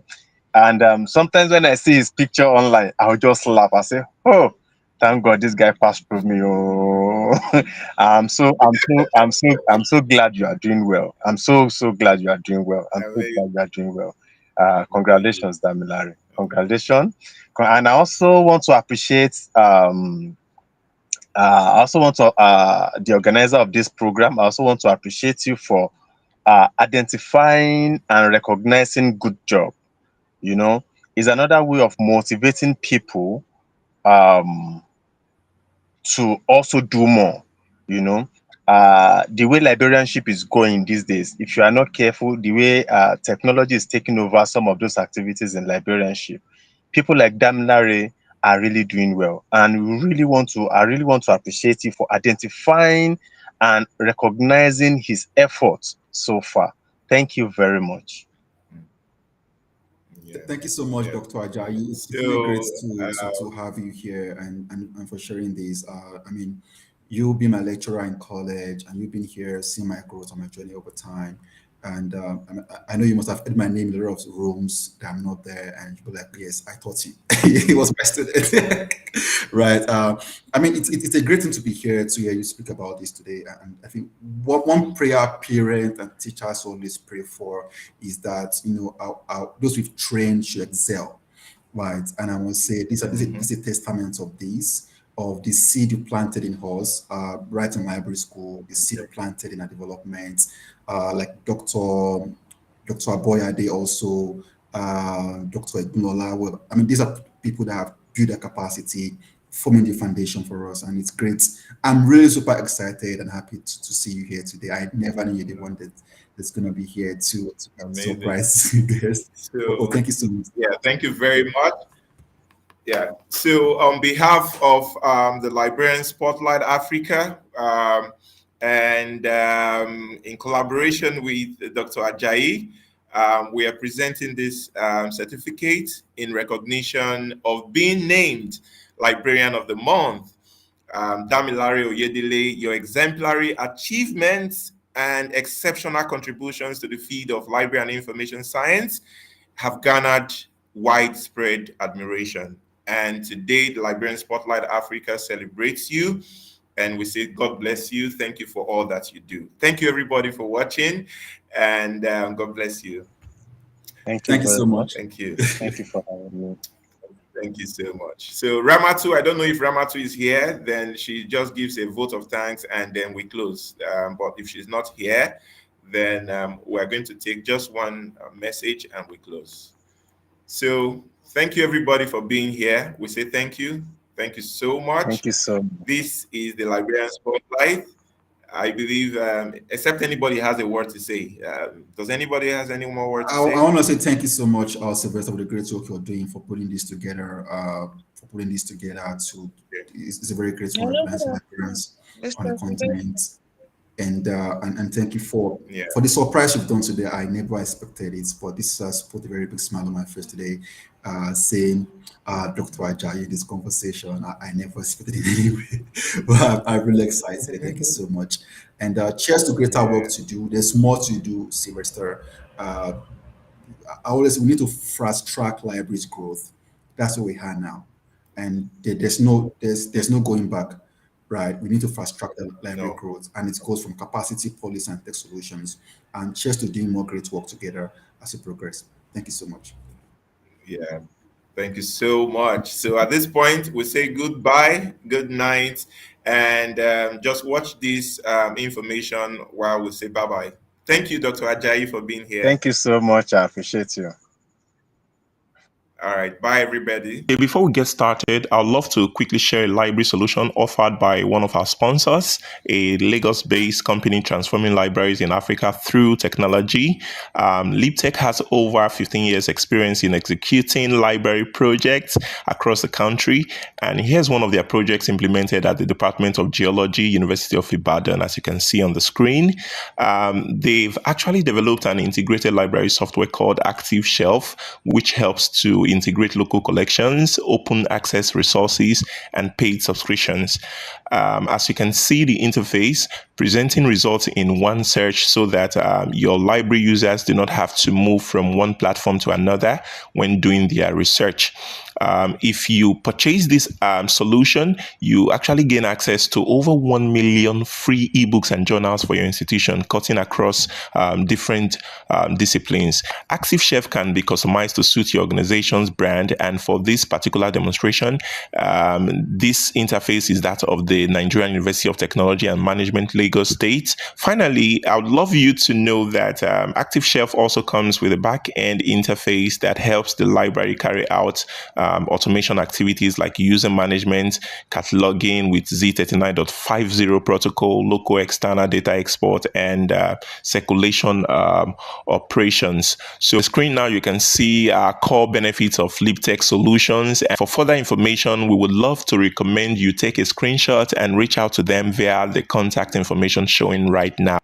And sometimes when I see his picture online, I'll just laugh. I say, "Oh, thank God this guy passed through me." Oh, I'm so glad you are doing well. I'm so glad you are doing well. I'm so glad you are doing well. Congratulations, Damilare. Congratulations. And I also want to appreciate the organizer of this program. I also want to appreciate you for identifying and recognizing good job. Is another way of motivating people to also do more. The way librarianship is going these days, if you are not careful, the way technology is taking over some of those activities in librarianship, people like Damilare are really doing well. And I really want to appreciate you for identifying and recognizing his efforts so far. Thank you very much. Thank you so much, Dr. Ajayi. It's really great to have you here and for sharing this. You've been my lecturer in college, and you've been here seeing my growth on my journey over time. And I know you must have heard my name in a lot of rooms that I'm not there, and you'll be like, yes, I taught him. He was my student. Right. It's a great thing to be here to hear you speak about this today. And I think one prayer parent and teachers always pray for is that, those we've trained should excel. Right. And I will say this is a testament of this, of the seed you planted in us, right in library school, the seed planted in our development, like Dr. Aboyade also, Dr. Ebhonu. These are people that have built their capacity, forming the foundation for us, and it's great. I'm really super excited and happy to see you here today. I never knew you're the one that's going to be here to surprise guests. So, thank you so much. Yeah, thank you very much. Yeah. So on behalf of the Librarian Spotlight Africa, and in collaboration with Dr. Ajayi, we are presenting this certificate in recognition of being named Librarian of the Month. Damilare Oyedele, your exemplary achievements and exceptional contributions to the field of library and information science have garnered widespread admiration. And today, the Librarian Spotlight Africa celebrates you. And we say, God bless you. Thank you for all that you do. Thank you, everybody, for watching. And God bless you. Thank you so much. Thank you. Thank you for having me. Thank you so much. So Ramatu, I don't know if Ramatu is here, then she just gives a vote of thanks and then we close. But if she's not here, then we're going to take just one message and we close. So thank you everybody for being here. We say thank you. Thank you so much. Thank you so much. This is the Librarian Spotlight. I believe, except anybody has a word to say. Does anybody has any more words to say? I want to say thank you so much, Sylvester, for the great work you're doing for putting this together. It's a very great one advancing Librarians on the continent. And thank you for the surprise you've done today. I never expected it, but this has put a very big smile on my face today. Saying Dr. Ajayi in this conversation, I never expected it anyway. But I'm really excited. Thank you so much. And cheers to greater work to do. There's more to do, Sylvester. We need to fast track libraries growth. That's what we have now, and there's no going back. Right, we need to fast track the library growth, and it goes from capacity, policy, and tech solutions. And cheers to doing more great work together as we progress. Thank you so much. Yeah, thank you so much. So at this point, we say goodbye, good night, and just watch this information while we say bye-bye. Thank you, Dr. Ajayi, for being here. Thank you so much. I appreciate you. All right, bye everybody. Okay, before we get started, I'd love to quickly share a library solution offered by one of our sponsors, a Lagos-based company transforming libraries in Africa through technology. LibTech has over 15 years experience in executing library projects across the country. And here's one of their projects implemented at the Department of Geology, University of Ibadan, as you can see on the screen. They've actually developed an integrated library software called Active Shelf, which helps to integrate local collections, open access resources, and paid subscriptions. As you can see, the interface presenting results in one search so that your library users do not have to move from one platform to another when doing their research. If you purchase this solution, you actually gain access to over 1 million free ebooks and journals for your institution, cutting across different disciplines. Active Shelf can be customized to suit your organization's brand, and for this particular demonstration, this interface is that of the Nigerian University of Technology and Management, Lagos State. Finally, I would love you to know that Active Shelf also comes with a back-end interface that helps the library carry out automation activities like user management, cataloging with Z39.50 protocol, local external data export, and circulation operations. So on the screen now, you can see our core benefits of LibTech solutions. And for further information, we would love to recommend you take a screenshot and reach out to them via the contact information showing right now.